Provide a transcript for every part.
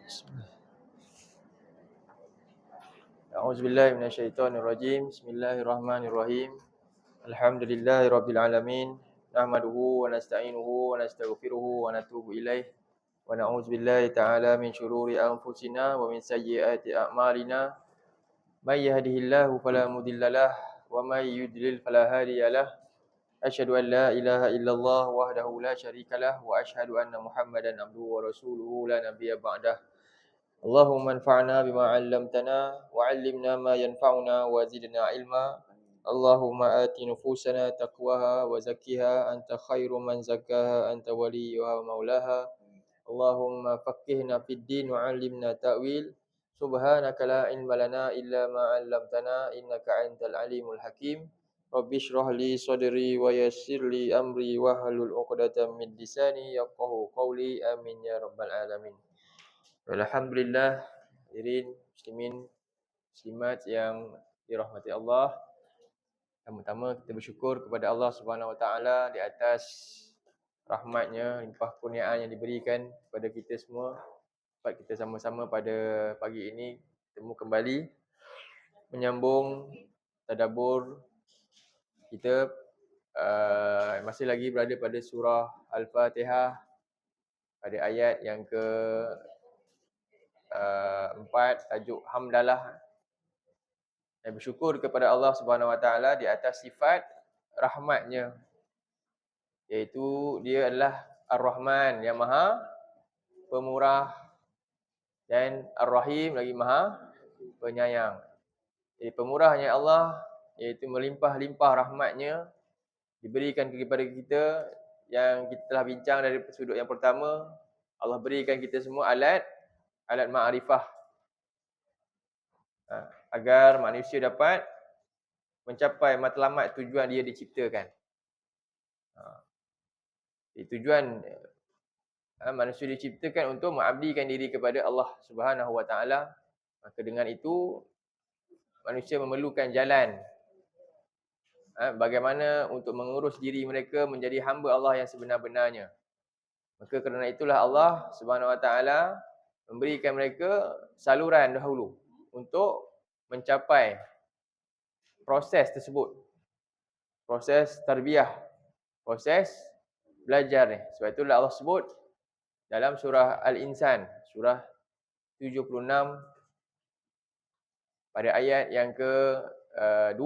Bismillah. A'udzubillahi minasyaitonirrajim. Bismillahirrahmanirrahim. Alhamdulillahirabbil alamin. Nahmaduhu wa nasta'inuhu wa nastaghfiruhu wa natubu ilaih. Wa na'udzubillahi ta'ala min syururi anfusina wa min sayyiati a'malina. May yahdihillahu fala mudhillalah wa may yudlil fala hadiyalah. Asyhadu an la ilaha illallah wahdahu la syarikalah wa asyhadu anna Muhammadan abduhu wa rasuluhu la nabiyya ba'dah. Allahumma anfa'na bima 'allamtana wa 'allimna ma yanfa'una wa zidna ilma. Allahumma ati nufusana taqwaha wa zakkiha anta khairu man zakkaha anta waliyuha wa maulaha. Allahumma faqqihna fid din wa 'allimna ta'wil. Subhanaka la ilma lana illa ma 'allamtana innaka antal alimul hakim. Rabbi shrah li sadri wa yassir li amri wahlul 'uqdatam min lisani yafqahu qawli. Amin ya rabbal alamin. Alhamdulillah, hadirin muslimin muslimat yang dirahmati Allah. Pertama-tama kita bersyukur kepada Allah Subhanahu Wa Taala di atas rahmatnya, limpah kurniaan yang diberikan kepada kita semua. Dapat kita sama-sama pada pagi ini bertemu kembali menyambung tadabbur kita masih lagi berada pada surah Al-Fatihah pada ayat yang ke 4, tajuk hamdalah. Dan bersyukur kepada Allah Subhanahu Wa Taala di atas sifat rahmatnya, iaitu dia adalah Ar-Rahman yang maha pemurah dan Ar-Rahim lagi maha penyayang. Jadi pemurahnya Allah iaitu melimpah-limpah rahmatnya diberikan kepada kita, yang kita telah bincang dari sudut yang pertama. Allah berikan kita semua alat ma'rifah agar manusia dapat mencapai matlamat tujuan dia diciptakan. Tujuan manusia diciptakan untuk mengabdikan diri kepada Allah Subhanahu Wa Taala. Maka dengan itu manusia memerlukan jalan bagaimana untuk mengurus diri mereka menjadi hamba Allah yang sebenar-benarnya. Maka kerana itulah Allah Subhanahu Wa Taala memberikan mereka saluran dahulu untuk mencapai proses tersebut. Proses tarbiyah, proses belajar ni. Sebab itulah Allah sebut dalam surah Al-Insan, surah 76 pada ayat yang ke-2.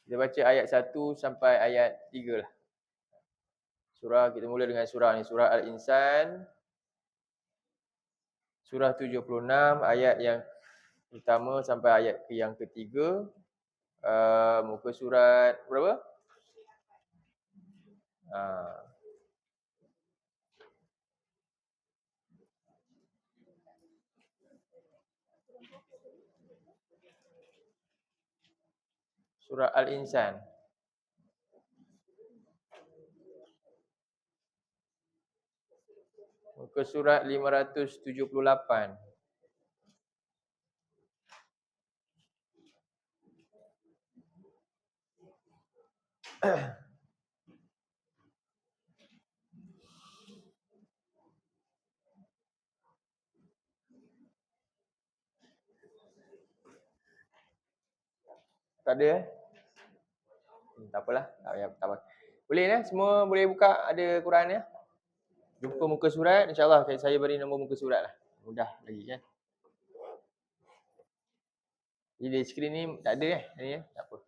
Kita baca ayat 1 sampai ayat 3 lah. Kita mula dengan surah ni, surah Al-Insan, surah 76 ayat yang pertama sampai ayat yang ketiga. Muka surat berapa? Surah Al-Insan. Muka surat 578. Tak ada tak apalah, tak apa. Boleh semua boleh buka, ada Quran ya. Jumpa muka surat, insya-Allah saya beri nombor muka surat lah. Mudah lagi kan. Jadi skrin ni tak ada ni tak apa.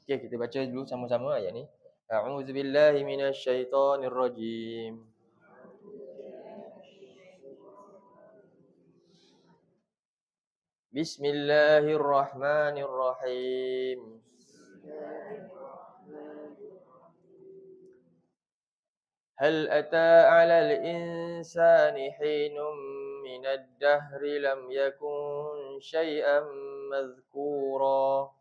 Okey, kita baca dulu sama-sama ayat ni. A'udzubillahi minasyaitonirrajim. Bismillahirrahmanirrahim. Hal ata 'alal insani hinum minad dahri lam yakun syai'an madhkura.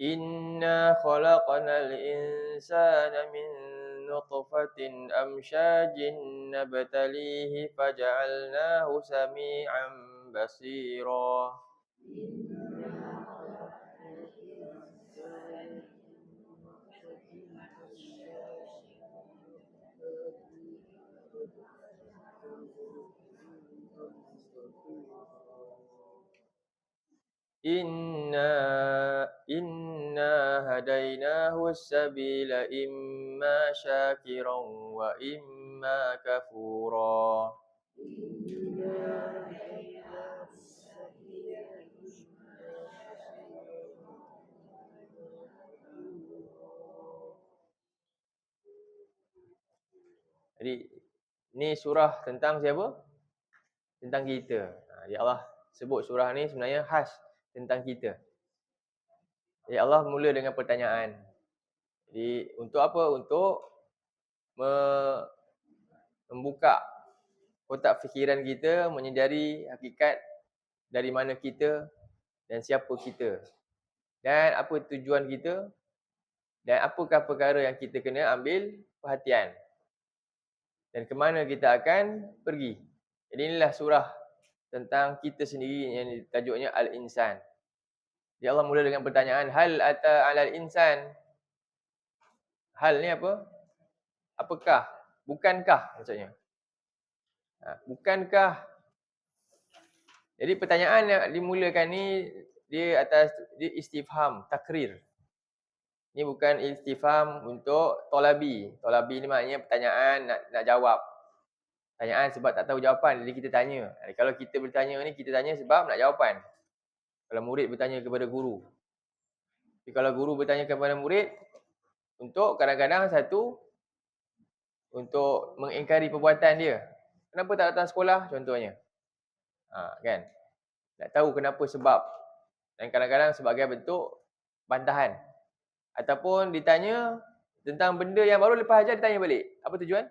Inna khalaqnal insana min nutfatin amsyajin nabtalihi faja'alnahu sami'an basira. Inna hadainahu as-sabila imma syakiran wa imma kafura. Jadi ni surah tentang siapa? Tentang kita. Jadi Allah sebut surah ni sebenarnya khas tentang kita. Jadi Allah mula dengan pertanyaan. Jadi untuk apa? Untuk membuka kotak fikiran kita, menyedari hakikat dari mana kita dan siapa kita. Dan apa tujuan kita dan apakah perkara yang kita kena ambil perhatian. Dan ke mana kita akan pergi. Jadi inilah surah tentang kita sendiri yang tajuknya Al-Insan. Jadi Allah mula dengan pertanyaan, hal ata 'alal insan? Hal ni apa? Apakah? Bukankah maksudnya. Bukankah? Jadi pertanyaan yang dimulakan ni dia istifham, takrir. Ni bukan istifham untuk tolabi. Tolabi ni maknanya pertanyaan nak jawab. Pertanyaan sebab tak tahu jawapan, jadi kita tanya. Kalau kita bertanya ni, kita tanya sebab nak jawapan. Kalau murid bertanya kepada guru. Tapi kalau guru bertanya kepada murid, untuk kadang-kadang satu, untuk mengingkari perbuatan dia. Kenapa tak datang sekolah contohnya? Kan? Nak tahu kenapa sebab. Dan kadang-kadang sebagai bentuk bantahan. Ataupun ditanya tentang benda yang baru lepas ajar, ditanya balik. Apa tujuan?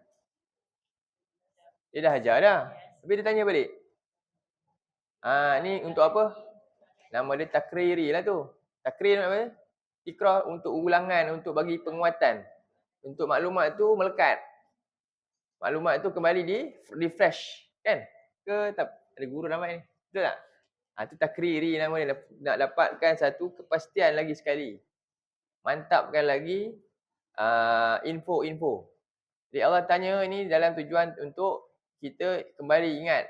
Dia dah ajar dah. Tapi dia tanya balik. Ni untuk apa? Nama dia takriri lah tu. Takrir apa? Ikrah untuk ulangan, untuk bagi penguatan. Untuk maklumat tu melekat. Maklumat tu kembali di refresh. Kan? Ke tak? Ada guru nama ni. Betul tak? Itu takriri nama dia. Nak dapatkan satu kepastian lagi sekali. Mantapkan lagi info-info. Jadi Allah tanya ini dalam tujuan untuk kita kembali ingat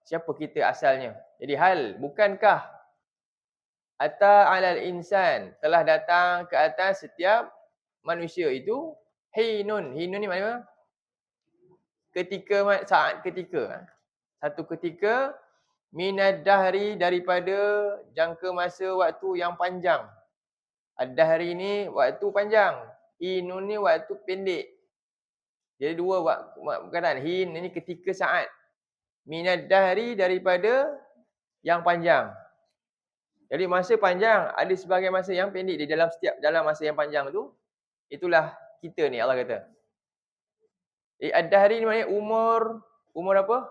siapa kita asalnya. Jadi bukankah ata 'alal insan, telah datang ke atas setiap manusia itu hinun. Hinun ni maknanya ketika, saat ketika. Satu ketika minad dahri, daripada jangka masa waktu yang panjang. Ad-dahri ni waktu panjang. Hinun ni waktu pendek. Jadi dua perkataan. Hin ni ketika, saat. Minad dahri, daripada yang panjang. Jadi masa panjang, ada sebagai masa yang pendek. Di dalam masa yang panjang tu, itulah kita ni, Allah kata. Ad-dahri ni maknanya umur apa?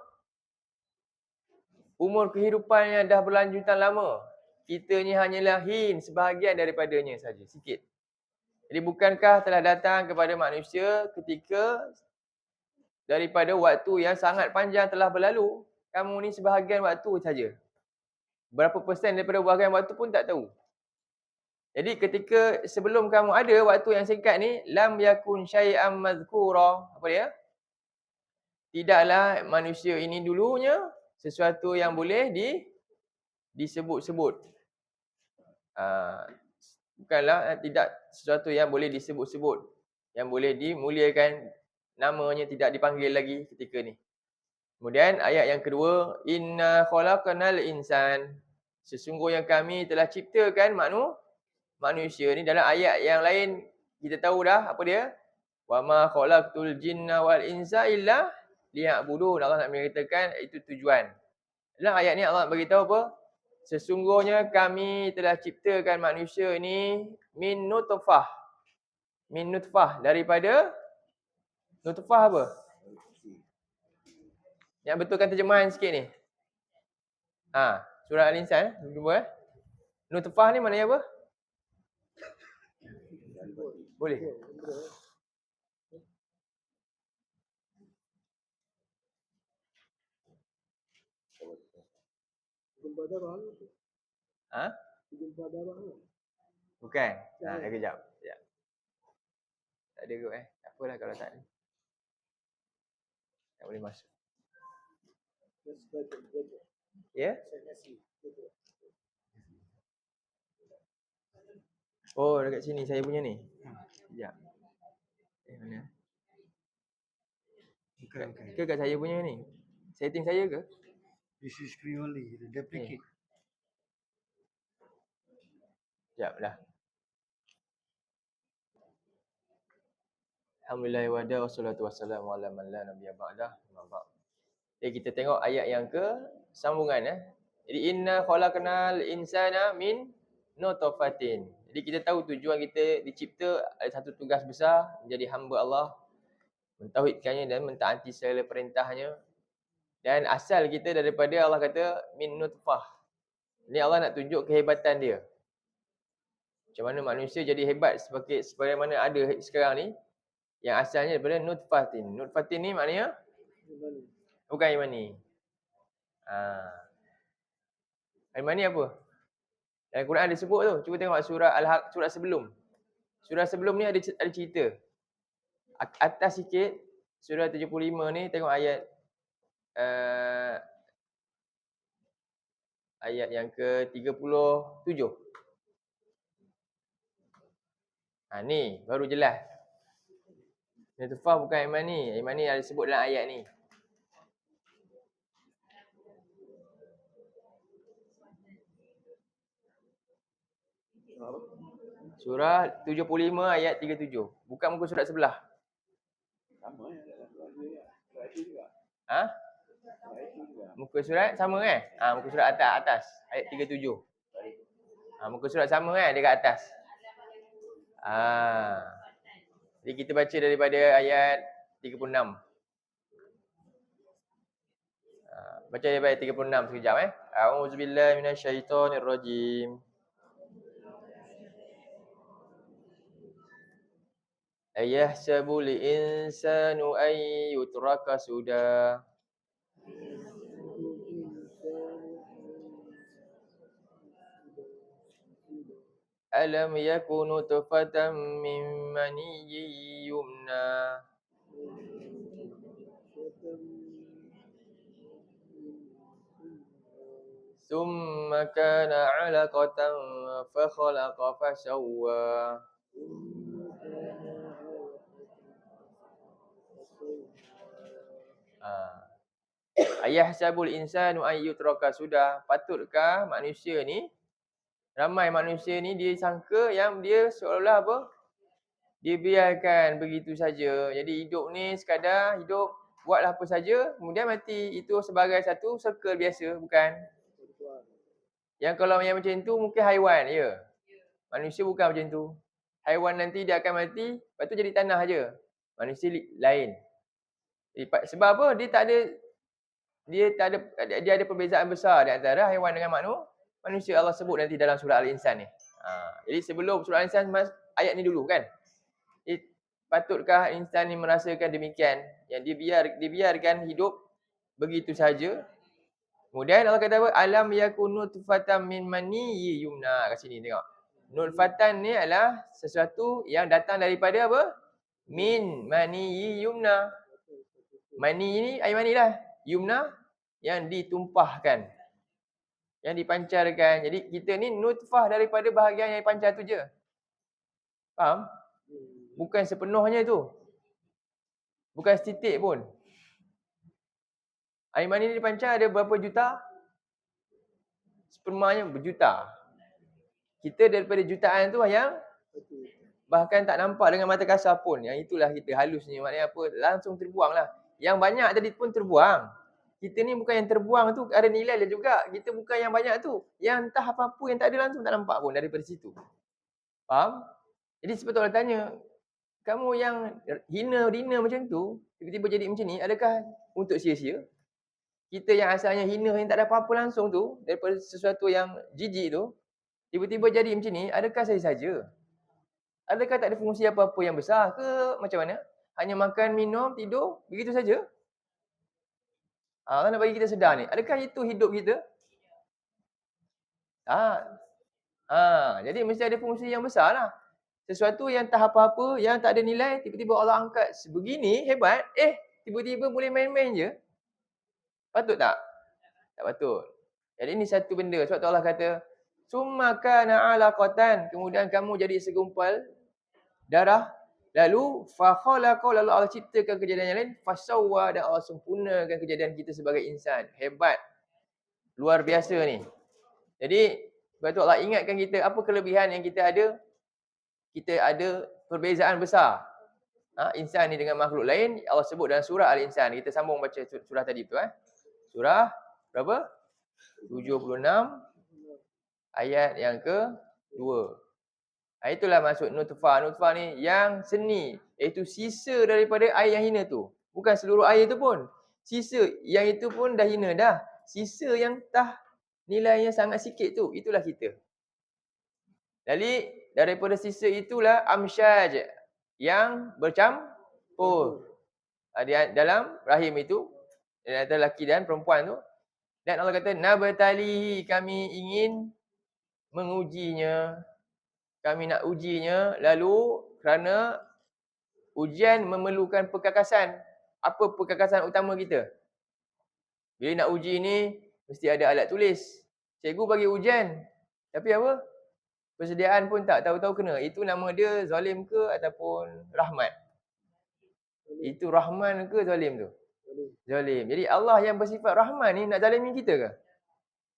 Umur kehidupan yang dah berlanjutan lama. Kita ni hanyalah hin, sebahagian daripadanya saja, sikit. Jadi bukankah telah datang kepada manusia ketika daripada waktu yang sangat panjang telah berlalu, kamu ni sebahagian waktu saja. Berapa persen daripada bahagian waktu pun tak tahu. Jadi ketika sebelum kamu ada waktu yang singkat ni, lam yakun syai'an mazkura. Apa dia? Tidaklah manusia ini dulunya sesuatu yang boleh disebut-sebut. Bukanlah tidak sesuatu yang boleh disebut-sebut, yang boleh dimuliakan, namanya tidak dipanggil lagi ketika ni. Kemudian ayat yang kedua, inna khalaqnal insan, sesungguhnya kami telah ciptakan manusia ni. Dalam ayat yang lain kita tahu dah apa dia, wa ma khalaqtul jinna wal insa illa liya'budun. Allah nak mengatakan itu tujuan. Dalam ayat ni Allah beritahu apa? Sesungguhnya kami telah ciptakan manusia ini min nutfah. Min nutfah, daripada nutfah apa? Yang betulkan terjemahan sikit ni. Surah Al-Insan, jumpa. Nutfah ni maknanya apa? Boleh? Ha? Bukan. Kejap. Tak ada kot Tak apalah kalau tak ada. Tak boleh masuk. Ya? Oh, dekat sini saya punya ni. Sekejap. Mana? Bukan. Ke kat saya punya ni? Setting saya ke? This is free only. Duplicate. Sekejap dah. Alhamdulillah wa'ada wassalatu wassalamu ala man la nabiyya ba'dah. Jadi kita tengok ayat yang ke sambungan Jadi inna khalaqnal insana min nutfatin. Jadi kita tahu tujuan kita dicipta ada satu tugas besar menjadi hamba Allah, mentauhidkannya dan mentaati segala perintahnya. Dan asal kita daripada Allah kata min nutfah. Ini Allah nak tunjuk kehebatan dia. Macam mana manusia jadi hebat sebagaimana ada sekarang ni. Yang asalnya daripada nutfatin. Nutfatin ni maknanya bukan air mani. Air mani apa? Dalam Quran ada sebut tu. Cuba tengok surah Al-Haq, surah sebelum. Surah sebelum ni ada cerita. Atas sikit, surah 75 ni tengok ayat ayat yang ke-37. Ni baru jelas. Nutfah bukan air mani. Air mani ada sebut dalam ayat ni. Surah 75 ayat 37. Bukan muka surat sebelah. Sama muka surat sama kan? Muka surat atas ayat 37. Muka surat sama kan dekat atas. Jadi kita baca daripada ayat 36. Baca daripada ayat 36 sekejap A'udzubillahi minasyaitonirrajim. Ayahsabul insanu an yutraka suda. Alam yakunu nutfatan min maniyyin yumna. Thumma kana 'alaqatan fa khalaqa fa sawwa. Ayahsabul insanu an yutraka sudah. Patutkah manusia ni, ramai manusia ni dia sangka yang dia seolah apa? Dia biarkan begitu saja. Jadi hidup ni sekadar hidup, buatlah apa saja, kemudian mati. Itu sebagai satu circle biasa, bukan? Yang kalau yang macam tu mungkin haiwan, ya. Manusia bukan macam tu. Haiwan nanti dia akan mati, lepas tu jadi tanah aja. Manusia lain. Sebab apa? Dia ada perbezaan besar di antara haiwan dengan manusia. Allah sebut nanti dalam surah Al-Insan ni. Jadi sebelum surah Al-Insan ayat ni dulu kan. Patutkah insan ni merasakan demikian, yang dibiarkan hidup begitu saja? Kemudian Allah kata apa? Alam yakun nutfatan min maniyyin yumna. Kat sini tengok. Nutfatan ni adalah sesuatu yang datang daripada apa? Min maniyyin yumna. Mani ni air mani lah. Yumna yang ditumpahkan, yang dipancarkan. Jadi kita ni nutfah daripada bahagian yang pancar tu je. Faham? Bukan sepenuhnya tu. Bukan setitik pun. Air mani ni dipancar ada berapa juta? Spermanya berjuta. Kita daripada jutaan tu yang bahkan tak nampak dengan mata kasar pun. Yang itulah kita halusnya. Maknanya apa? Langsung terbuang lah. Yang banyak tadi pun terbuang. Kita ni bukan yang terbuang tu, ada nilai dia juga. Kita bukan yang banyak tu. Yang entah apa-apa yang tak ada langsung tak nampak pun daripada situ. Faham? Jadi sepatutnya tanya, kamu yang hina-hina macam tu, tiba-tiba jadi macam ni, adakah untuk sia-sia? Kita yang asalnya hina, yang tak ada apa-apa langsung tu, daripada sesuatu yang jijik tu, tiba-tiba jadi macam ni, adakah saya saja? Adakah tak ada fungsi apa-apa yang besar ke macam mana? Hanya makan, minum, tidur, begitu saja? Allah nak bagi kita sedar ni. Adakah itu hidup kita? Tak. Jadi mesti ada fungsi yang besar lah. Sesuatu yang tak apa-apa, yang tak ada nilai, tiba-tiba Allah angkat sebegini, hebat. Tiba-tiba boleh main-main je. Patut tak? Tak patut. Jadi ini satu benda. Sebab tu Allah kata, "Summa kana 'alaqatan." Kemudian kamu jadi segumpal darah. Lalu lalu Allah ciptakan kejadian yang lain, fasawwa, dan Allah sempurnakan kejadian kita sebagai insan. Hebat. Luar biasa ni. Jadi sebab tu Allah ingatkan kita apa kelebihan yang kita ada. Kita ada perbezaan besar. Insan ni dengan makhluk lain, Allah sebut dalam surah Al-Insan. Kita sambung baca surah tadi tu. Surah berapa? 76 ayat yang ke-2. Itulah maksud nutfah. Nutfah ni yang seni, iaitu sisa daripada air yang hina tu. Bukan seluruh air tu pun. Sisa yang itu pun dah hina dah. Sisa yang nilainya sangat sikit tu, itulah kita. Jadi daripada sisa itulah amsyaj yang bercampur dalam rahim itu, antara lelaki dan perempuan tu. Dan Allah kata, nabtalihi, kami ingin mengujinya. Kami nak ujinya, lalu kerana ujian memerlukan perkakasan. Apa perkakasan utama kita? Bila nak uji ni, mesti ada alat tulis. Cikgu bagi ujian, tapi apa? Persediaan pun tak tahu-tahu kena. Itu nama dia zalim ke ataupun rahmat? Itu rahman ke zalim tu? Zalim. Jadi Allah yang bersifat rahman ni nak zalimi kita ke?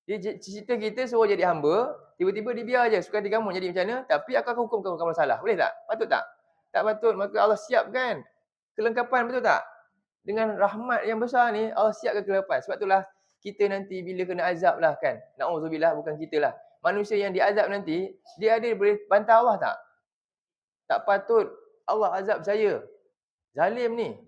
Dia cerita kita suruh jadi hamba, tiba-tiba dia biar je, suka hati kamu jadi macam mana, tapi akan hukum kamu salah. Boleh tak? Patut tak? Tak patut. Maka Allah siapkan kelengkapan, betul tak? Dengan rahmat yang besar ni, Allah siapkan kelengkapan. Sebab itulah kita nanti bila kena azab lah kan. Na'udzubillah, bukan kita lah. Manusia yang diazab nanti, dia ada boleh bantah Allah tak? Tak patut Allah azab saya. Zalim ni.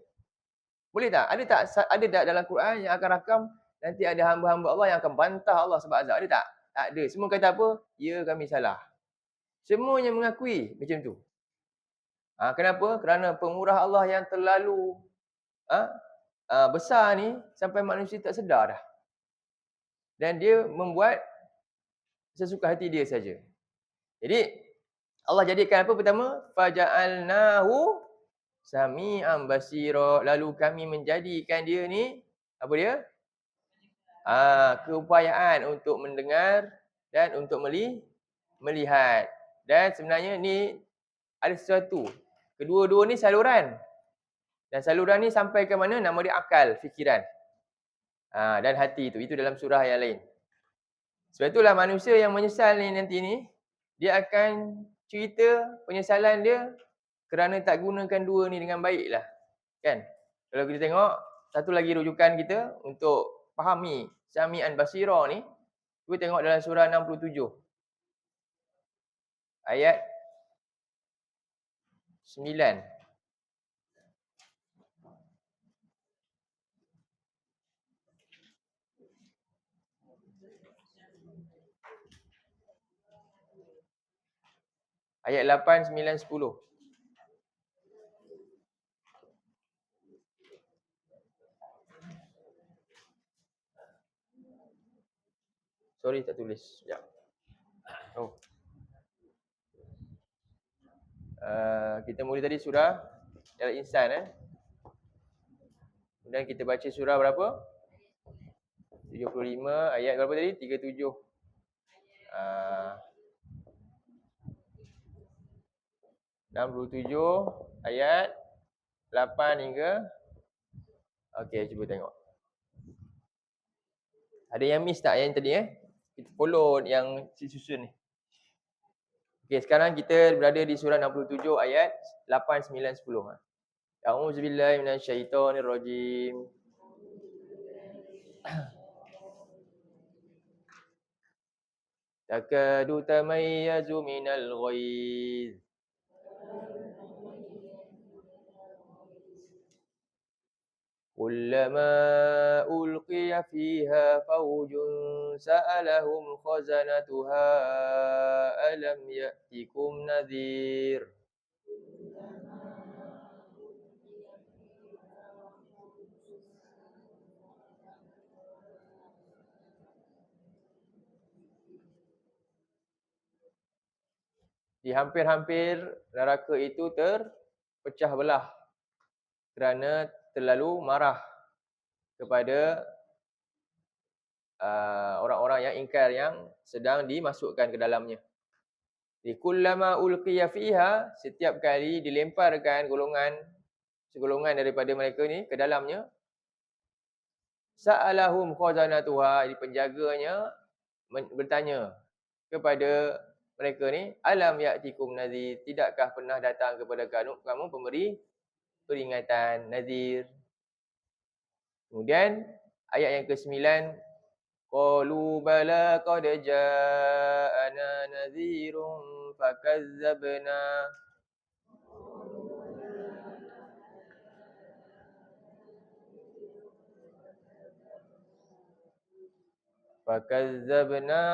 Boleh tak? Ada tak dalam Quran yang akan rakam nanti ada hamba-hamba Allah yang akan bantah Allah sebab azab? Ada tak? Tak ada. Semua kata apa? Ya, kami salah. Semuanya mengakui macam tu. Kenapa? Kerana pemurah Allah yang terlalu besar ni sampai manusia tak sedar dah. Dan dia membuat sesuka hati dia saja. Jadi Allah jadikan apa pertama? Faja'alnahu sami'an basira. Lalu kami menjadikan dia ni, apa dia? Keupayaan untuk mendengar dan untuk melihat. Dan sebenarnya ni ada sesuatu. Kedua-dua ni saluran. Dan saluran ni sampai ke mana? Nama dia akal, fikiran. Dan hati tu. Itu dalam surah yang lain. Sebab itulah manusia yang menyesal ni nanti ni, dia akan cerita penyesalan dia kerana tak gunakan dua ni dengan baik lah. Kan? Kalau kita tengok, satu lagi rujukan kita untuk fahami Sami'an Basira ni, kita tengok dalam surah 67. Ayat 9. Ayat 8, 9, 10. Sorry, tak tulis. Sekejap. Kita mula tadi surah Al-Insan. Kemudian kita baca surah berapa? 75, ayat berapa tadi? 37. 67, ayat 8 hingga. Okey, cuba tengok. Ada yang miss tak yang tadi? Kita follow yang susun ni. Okey, sekarang kita berada di surah 67 ayat 8, 9, 10. A'udzubillahi minasyaitonirrajim. Takadu tamayyazu minal ghaiz. Kullama ulqiya fiha fawjun sa'alahum khazanatuha alam ya'tikum nadhir. Di hampir-hampir neraka itu terpecah belah kerana terlalu marah kepada orang-orang yang ingkar yang sedang dimasukkan ke dalamnya. Di kullama ulqiya fiha, setiap kali dilemparkan segolongan daripada mereka ni ke dalamnya, sa'alahum khazanatuha, penjaganya bertanya kepada mereka ni, alam ya'tikum nadhir, tidakkah pernah datang kepada kamu pemberi peringatan, nadhir. Kemudian ayat yang ke-9, qalu bala qad ja'ana nadhirun fakazzabna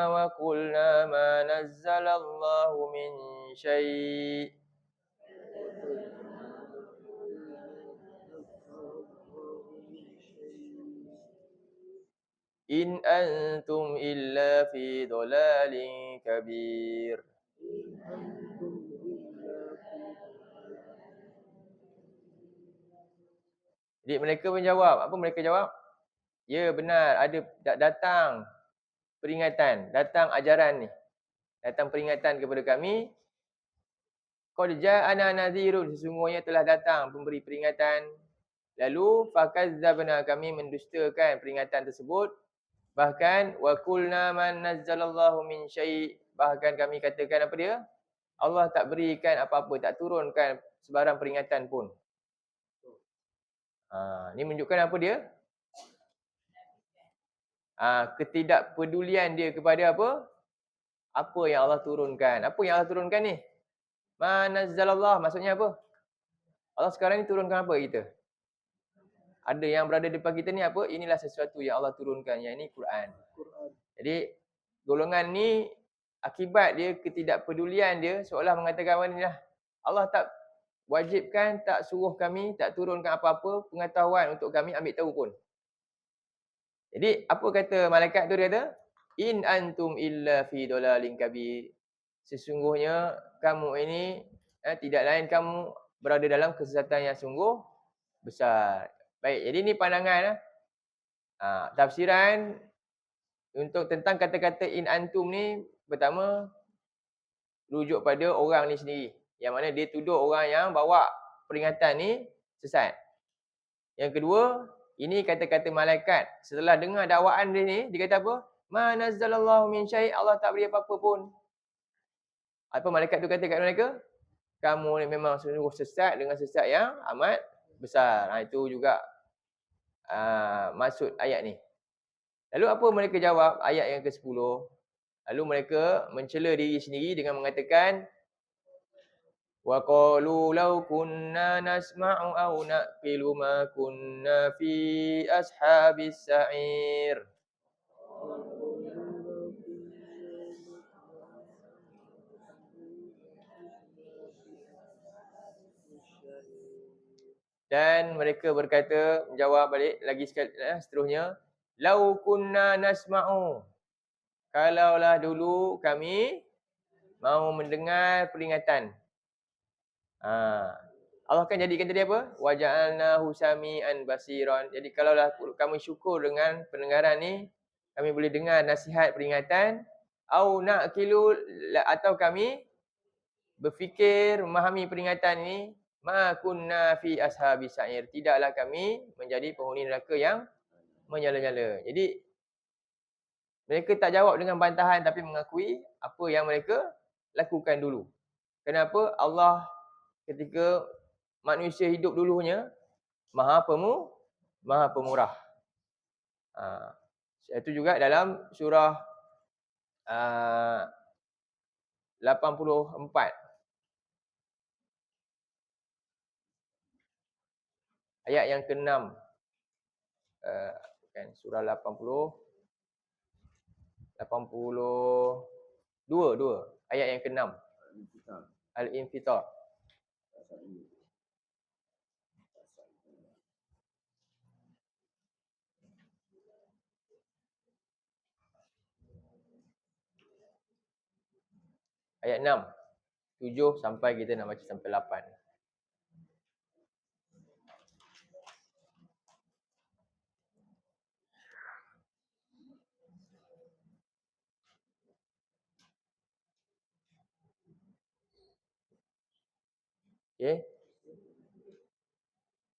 wa qulna ma nazzalallahu min syai'. In antum illa fi dhalalin kabir. Jadi mereka menjawab, apa mereka jawab? Ya benar, ada datang peringatan, datang ajaran ni. Datang peringatan kepada kami. Qad ja'ana nadhirun, sesungguhnya telah datang pemberi peringatan. Lalu fakazzabna, kami mendustakan peringatan tersebut. Bahkan wa qulna man nazzalallahu min syai', bahkan kami katakan apa dia? Allah tak berikan apa-apa, tak turunkan sebarang peringatan pun. Ni menunjukkan apa dia? Ketidakpedulian dia kepada apa? Apa yang Allah turunkan. Apa yang Allah turunkan ni? Ma nazzalallah, maksudnya apa? Allah sekarang ni turunkan apa kita? Ada yang berada di depan kita ni apa? Inilah sesuatu yang Allah turunkan, yang ini Quran. Jadi golongan ni akibat dia ketidakpedulian dia seolah mengatakan apa ni lah. Allah tak wajibkan, tak suruh kami, tak turunkan apa-apa pengetahuan untuk kami ambil tahu pun. Jadi apa kata malaikat tu, dia kata, in antum illa fi dhalalin kabir. Sesungguhnya kamu ini tidak lain kamu berada dalam kesesatan yang sungguh besar. Baik, jadi ni pandangan tafsiran untuk tentang kata-kata in antum ni. Pertama, rujuk pada orang ni sendiri, yang mana dia tuduh orang yang bawa peringatan ni sesat. Yang kedua, ini kata-kata malaikat. Setelah dengar dakwaan dia ni, dia kata apa? Ma nazzalallahu min syai', Allah tak beri apa-apa pun. Apa malaikat tu kata kat mereka? Kamu ni memang sungguh sesat dengan sesat yang amat besar. Itu juga maksud ayat ni. Lalu apa mereka jawab? Ayat yang ke-10. Lalu mereka mencela diri sendiri dengan mengatakan, wa qalu law kunna nasma'u aw naqilu ma kunna fi ashabis sa'ir. Dan mereka berkata, menjawab balik lagi sekali seterusnya, lau kunna nasma'u, kalaulah dulu kami mau mendengar peringatan. Allah akan jadikan tadi apa? Wa ja'alnahu sami'an basiran. Jadi kalaulah kami syukur dengan pendengaran ni, kami boleh dengar nasihat peringatan, au naqilu, atau kami berfikir memahami peringatan ini, ma kunna fi ashabis sa'ir, tidaklah kami menjadi penghuni neraka yang menyala-nyala. Jadi mereka tak jawab dengan bantahan tapi mengakui apa yang mereka lakukan dulu. Kenapa? Allah ketika manusia hidup dulunya Maha Pemurah. Itu juga dalam surah 84 ayat yang ke-6. Surah 82 ayat yang ke-6. Al-Infitar. Ayat 6. 7 sampai kita nak baca sampai 8. Okey.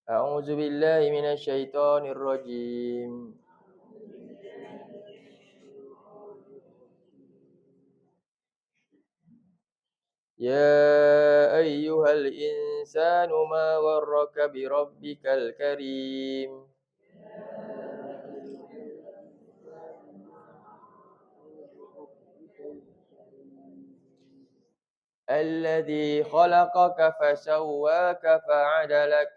A'udzu billahi minasyaitonir rajim. يا أيها الإنسان ما غرك بربك الكريم الذي خلقك فسواك فعدلك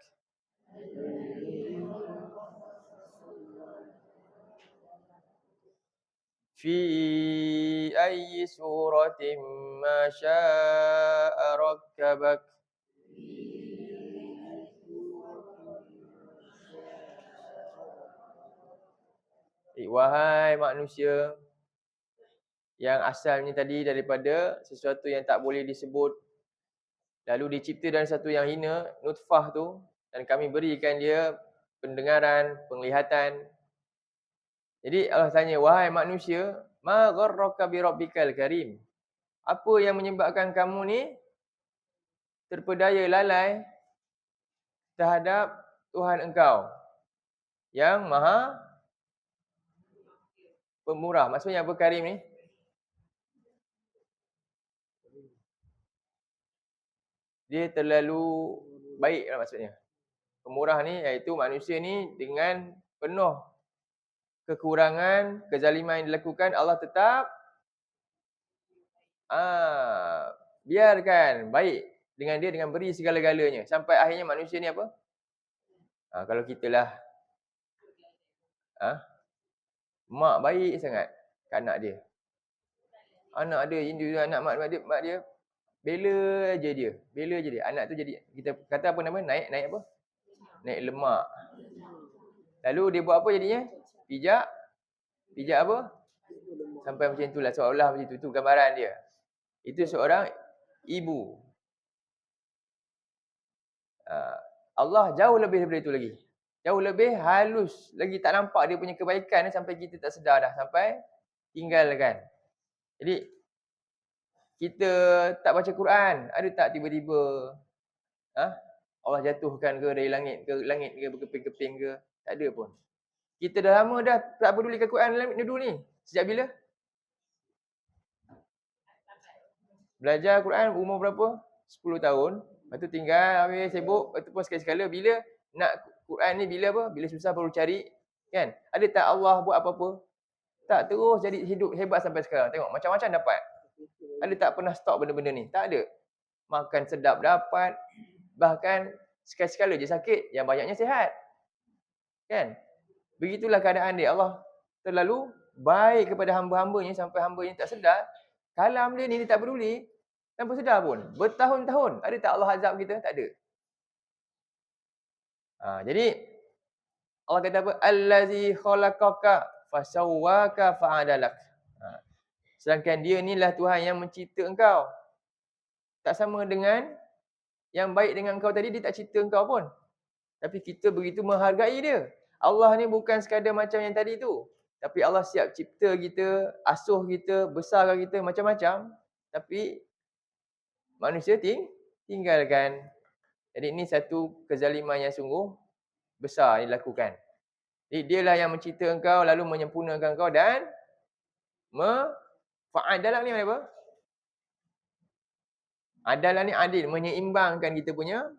في أي سورة ما شاء ركبك. Wahai manusia, yang asalnya tadi daripada sesuatu yang tak boleh disebut, lalu dicipta dari satu yang hina, nutfah tu, dan kami berikan dia pendengaran, penglihatan. Jadi Allah tanya, wahai manusia, ma gharraka bi rabbikal karim? Apa yang menyebabkan kamu ni terpedaya lalai terhadap Tuhan engkau yang maha pemurah? Maksudnya apa karim ni? Dia terlalu baik lah maksudnya. Pemurah ni iaitu manusia ni dengan penuh kekurangan, kezaliman yang dilakukan, Allah tetap biarkan baik dengan dia dengan beri segala-galanya. Sampai akhirnya manusia ni apa? Kalau kita lah mak baik sangat ke anak dia. Anak dia, anak mak dia bela je dia. Anak tu jadi, kita kata apa nama? Naik apa? Naik lemak. Lalu dia buat apa jadinya? Pijak apa? Sampai macam itulah, seolah macam itu gambaran dia. Itu seorang ibu. Allah jauh lebih daripada itu lagi. Jauh lebih halus. Lagi tak nampak dia punya kebaikan sampai kita tak sedar dah. Sampai tinggalkan. Jadi, kita tak baca Quran. Ada tak tiba-tiba Allah jatuhkan ke dari langit ke berkeping-keping ke? Tak ada pun. Kita dah lama dah tak pedulikan Quran dalam dulu ni. Sejak bila? Belajar Quran umur berapa? 10 tahun. Lepas tu tinggal, habis sibuk. Lepas tu pun sekali-sekala bila nak Quran ni, bila apa? Bila susah baru cari. Kan? Ada tak Allah buat apa-apa? Tak, terus jadi hidup hebat sampai sekarang. Tengok, macam-macam dapat. Ada tak pernah stop benda-benda ni? Tak ada. Makan sedap dapat. Bahkan sekali-sekala je sakit, yang banyaknya sihat. Kan? Begitulah keadaan dia. Allah terlalu baik kepada hamba-hambanya sampai hambanya tak sedar. Kalam dia ni dia tak peduli. Tanpa sedar pun. Bertahun-tahun. Ada tak Allah azab kita? Tak ada. Jadi Allah kata apa? Allazi khalaqaka fasawwaka fa'adalak. Sedangkan dia inilah Tuhan yang mencipta engkau. Tak sama dengan yang baik dengan engkau tadi, dia tak cipta engkau pun. Tapi kita begitu menghargai dia. Allah ni bukan sekadar macam yang tadi tu. Tapi Allah siap cipta kita, asuh kita, besarkan kita macam-macam. Tapi manusia tinggalkan. Jadi ini satu kezaliman yang sungguh besar yang dilakukan. Jadi dialah yang mencipta engkau, lalu menyempurnakan engkau dan fa'adalah ni apa? Adalah ni adil, menyeimbangkan kita punya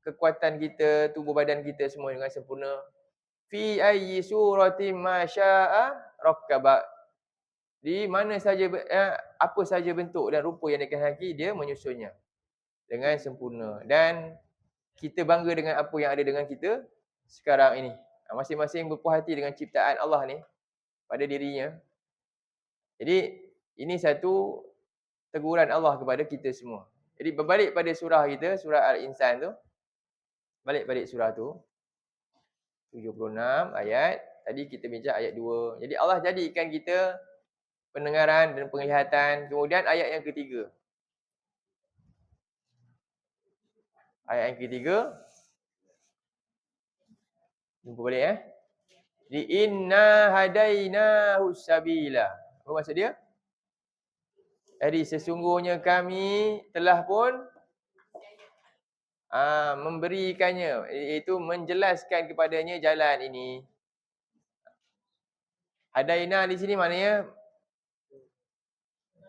kekuatan kita, tubuh badan kita semua dengan sempurna. Fi ayyi suratin ma syaa rakkaba. Di mana saja apa saja bentuk dan rupa yang dikehendaki, dia menyusunnya dengan sempurna. Dan kita bangga dengan apa yang ada dengan kita sekarang ini. Masing-masing berpuas hati dengan ciptaan Allah ni pada dirinya. Jadi ini satu teguran Allah kepada kita semua. Jadi berbalik pada surah kita, surah Al-Insan tu. Balik surah tu. 76 ayat. Tadi kita bincang ayat 2. Jadi Allah jadikan kita pendengaran dan penglihatan. Kemudian ayat yang ketiga. Ayat yang ketiga. Jumpa balik Di inna hadainahu sabila. Apa maksud dia? Jadi sesungguhnya kami telah pun memberikannya, iaitu menjelaskan kepadanya jalan ini. Hadaina di sini maknanya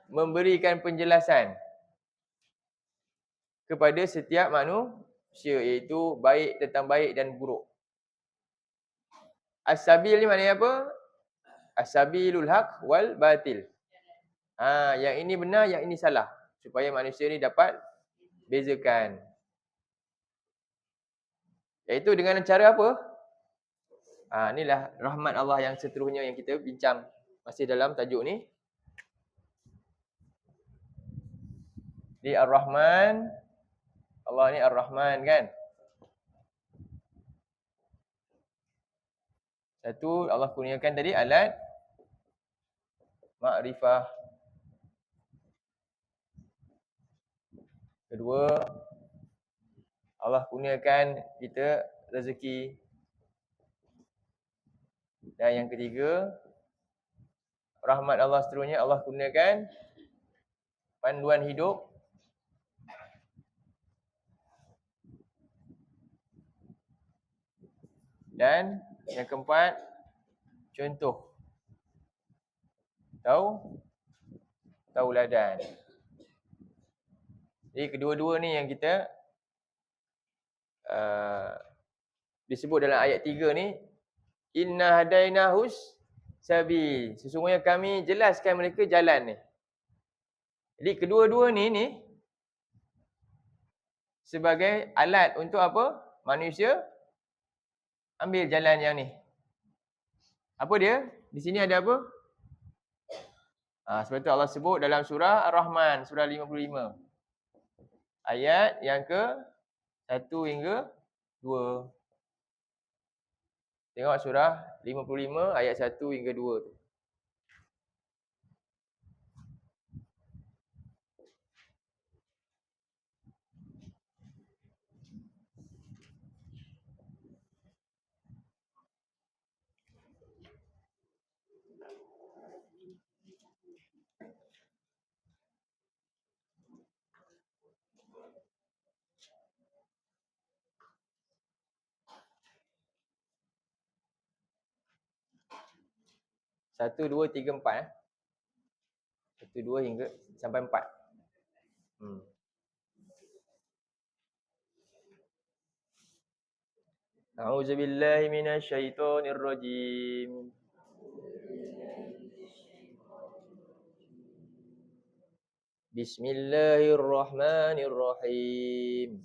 memberikan penjelasan kepada setiap manusia, iaitu baik tentang baik dan buruk. As-sabil ni maknanya apa? As-sabilul haq wal batil. Yang ini benar, yang ini salah. Supaya manusia ni dapat bezakan. Iaitu dengan cara apa? Inilah rahmat Allah yang seterusnya yang kita bincang masih dalam tajuk ni. Di Ar-Rahman, Allah ni Ar-Rahman kan? Satu, Allah kurniakan tadi alat makrifah. Kedua, Allah kurniakan kita rezeki. Dan yang ketiga, rahmat Allah seterusnya Allah kurniakan panduan hidup. Dan yang keempat, contoh. Tauladan. Jadi kedua-dua ni yang kita disebut dalam ayat 3 ni, inna hadainahus sabil. Sesungguhnya kami jelaskan mereka jalan ni. Jadi kedua-dua ni sebagai alat untuk apa? Manusia ambil jalan yang ni. Apa dia? Di sini ada apa? Sebab itu Allah sebut dalam surah Ar-Rahman, surah 55. Ayat yang ke 1 hingga 2. Tengok surah 55 ayat 1 hingga 2 tu. Satu, dua, tiga, empat. 1, 2 hingga sampai 4. A'udzubillahi minasyaitonirrajim. Bismillahirrahmanirrahim.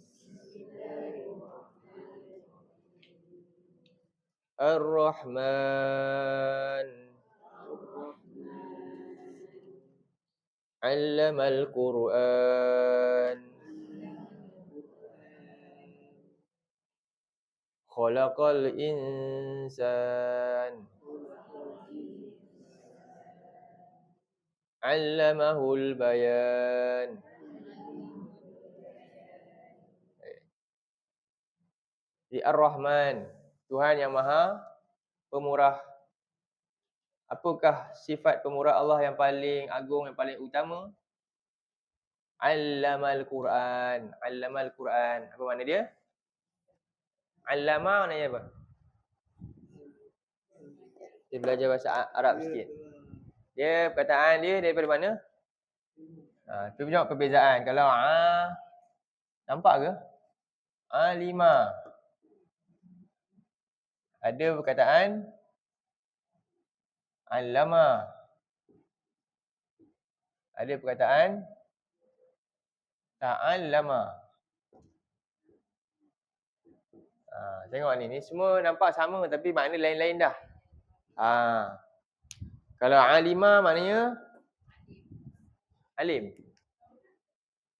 Ar-Rahman 'allamal Qur'an. Khalaqal insan. 'Allamahul bayan. Di Ar-Rahman, Tuhan yang Maha Pemurah. Apakah sifat pemurah Allah yang paling agung, yang paling utama? Allamal Quran. Allamal Quran. Apa makna dia? Allama maknanya apa? Kita belajar bahasa Arab sikit. Dia perkataan dia daripada mana? Kita tengok perbezaan. Kalau nampak ke? Alima. Ada perkataan allama. Ada perkataan ta'allama. Tengok ni semua nampak sama tapi makna lain-lain dah. Kalau alima maknanya alim.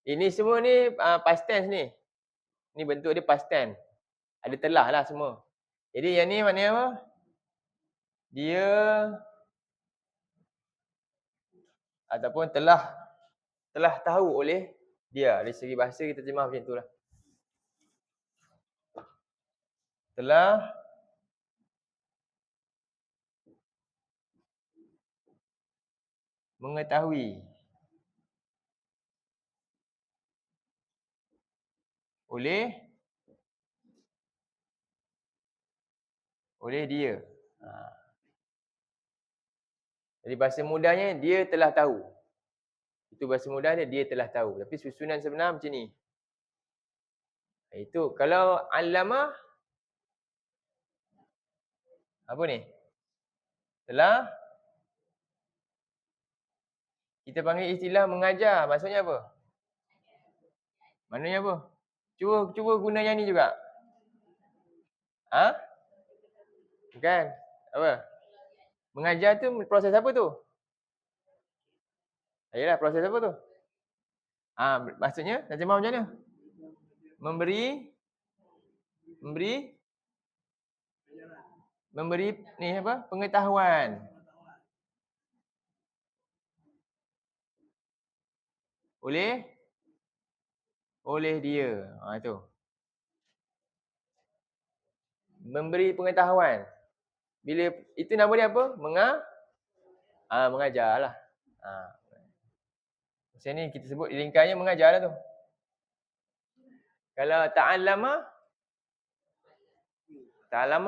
Ini semua ni past tense ni. Ni bentuk dia past tense. Ada telah lah semua. Jadi yang ni maknanya apa? Dia ataupun telah tahu oleh dia. Dari segi bahasa kita terjemah macam itulah. Telah mengetahui oleh dia. Jadi bahasa mudahnya dia telah tahu. Itu bahasa mudah dia telah tahu. Tapi susunan sebenar macam ni. Itu kalau allama apa ni? Telah kita panggil istilah mengajar. Maksudnya apa? Maknanya apa? Cuba guna yang ni juga. Ha? Bukan. Apa? Mengajar tu proses apa tu? Ayolah, proses apa tu? Maksudnya terjemah macam mana? Memberi ni apa? Pengetahuan. Oleh dia. Itu. Memberi pengetahuan. Bila itu nama dia apa? Mengajarlah. Macam ni kita sebut lingkarnya mengajar lah tu. Kalau ta'allama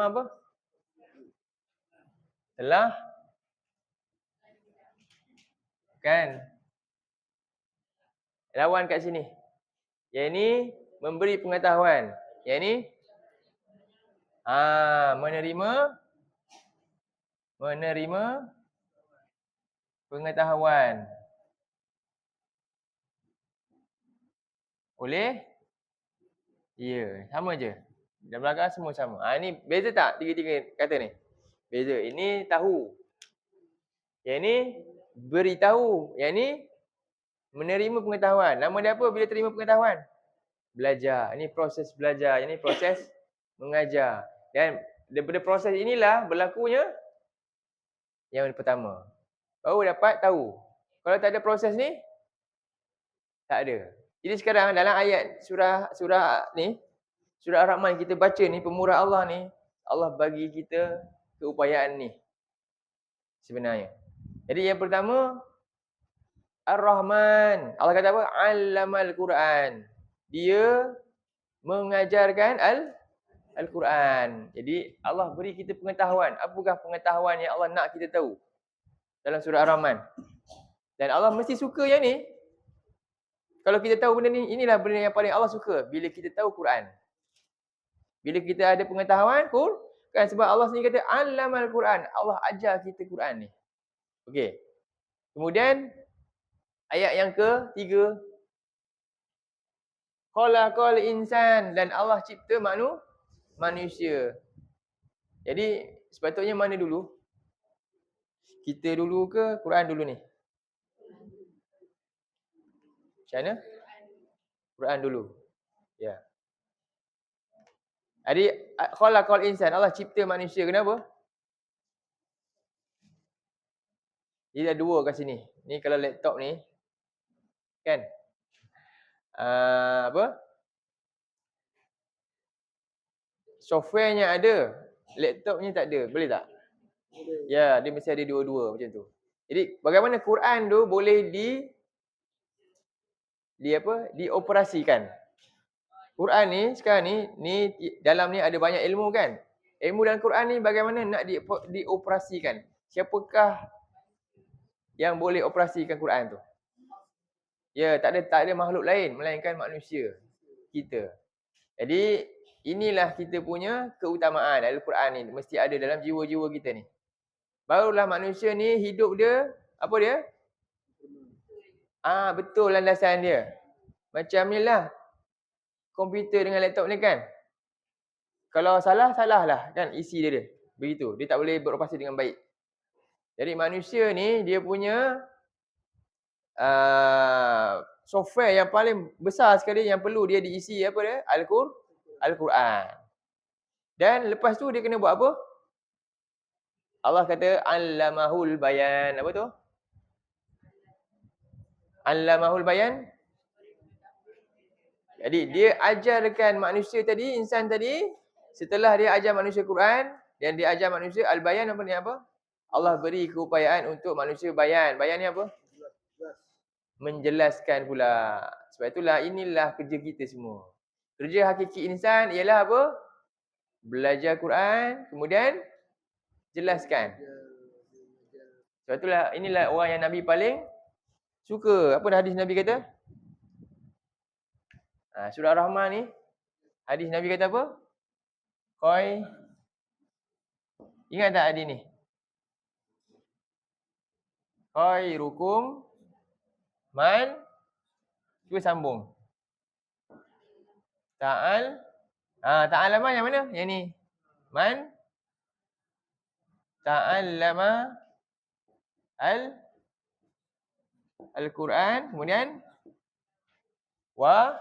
apa? Telah kan lawan kat sini. Yang ni memberi pengetahuan. Yang ni menerima pengetahuan oleh dia. Sama je. Dalam belakang semua sama. Ni beza tak tiga-tiga kata ni? Beza. Ini tahu. Yang ni beritahu. Yang ni menerima pengetahuan. Nama dia apa bila terima pengetahuan? Belajar. Ini proses belajar. Ini proses mengajar. Dan daripada proses inilah berlakunya yang pertama. Baru dapat tahu. Kalau tak ada proses ni, tak ada. Jadi sekarang dalam ayat surah ni, surah Ar-Rahman kita baca ni, pemurah Allah ni, Allah bagi kita keupayaan ni. Sebenarnya. Jadi yang pertama, Ar-Rahman. Allah kata apa? Allamal Quran. Dia mengajarkan Al-Quran. Jadi Allah beri kita pengetahuan. Apakah pengetahuan yang Allah nak kita tahu? Dalam surah Ar-Rahman. Dan Allah mesti suka yang ni. Kalau kita tahu benda ni, inilah benda yang paling Allah suka. Bila kita tahu Quran. Bila kita ada pengetahuan, kan sebab Allah sendiri kata Allamal Quran. Allah ajar kita Quran ni. Okey. Kemudian ayat yang ketiga, khalaqal insan, dan Allah cipta manusia. Jadi sepatutnya mana dulu? Kita dulu ke Quran dulu ni? Macam mana? Quran dulu. Ya. Jadi khalaqal insan, Allah cipta manusia. Kenapa? Dia ada dua kat sini. Ni kalau laptop ni kan? Apa? Softwarenya ada, laptopnya tak ada. Boleh tak? Ya, dia mesti ada dua-dua macam tu. Jadi bagaimana Quran tu boleh dioperasikan? Quran ni sekarang ni dalam ni ada banyak ilmu kan? Ilmu dalam Quran ni bagaimana nak dioperasikan? Siapakah yang boleh operasikan Quran tu? Ya, tak ada makhluk lain melainkan manusia kita. Jadi inilah kita punya keutamaan Al-Quran ni mesti ada dalam jiwa-jiwa kita ni. Barulah manusia ni hidup dia apa dia? Betul landasan dia. Macam ni lah komputer dengan laptop ni kan. Kalau salah lah kan isi dia. Begitu. Dia tak boleh beroperasi dengan baik. Jadi manusia ni dia punya software yang paling besar sekali yang perlu dia diisi apa dia? Al-Quran. Dan lepas tu dia kena buat apa? Allah kata allamahul bayan. Apa tu? Allamahul bayan. Jadi dia ajarkan manusia tadi, insan tadi, setelah dia ajar manusia Quran dan dia ajar manusia al-bayan apa ni apa? Allah beri keupayaan untuk manusia bayan. Bayan ni apa? Menjelaskan pula. Sebab itulah inilah kerja kita semua. Kerja hakiki insan ialah apa? Belajar Quran, kemudian jelaskan. Sebab itulah inilah orang yang Nabi paling suka. Apa hadis Nabi kata? Surah Ar-Rahman ni, hadis Nabi kata apa? Ingat tak hadis ni? Khairukum man, cuba sambung. Ta'allama yang mana? Yang ni. Man ta'allama Al-Quran, kemudian wa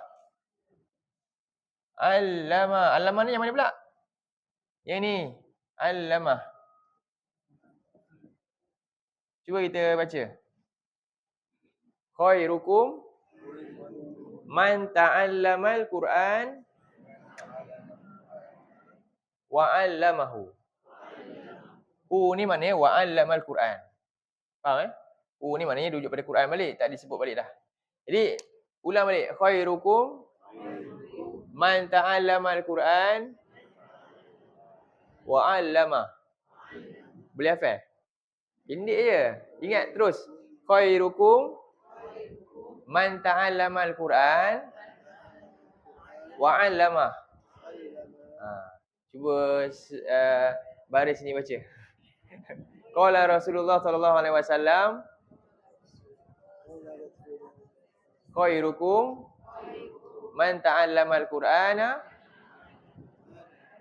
allama. Allama ni yang mana pula? Yang ni. Allama. Cuba kita baca. Khairukum man ta'allamal Quran wa 'allamahu. Ni maknanya wa 'allamal Quran. Faham ni maknanya rujuk pada Quran balik, tak disebut balik dah. Jadi ulang balik. Khairukum man ta'allamal Quran wa 'allama. Boleh hafal? Pendek je. Ingat terus. Khairukum man ta'allamal Quran wa 'allama. Cuba baris ni baca. Qala Rasulullah sallallahu alaihi wasallam, khairukum man ta'allamal Qur'ana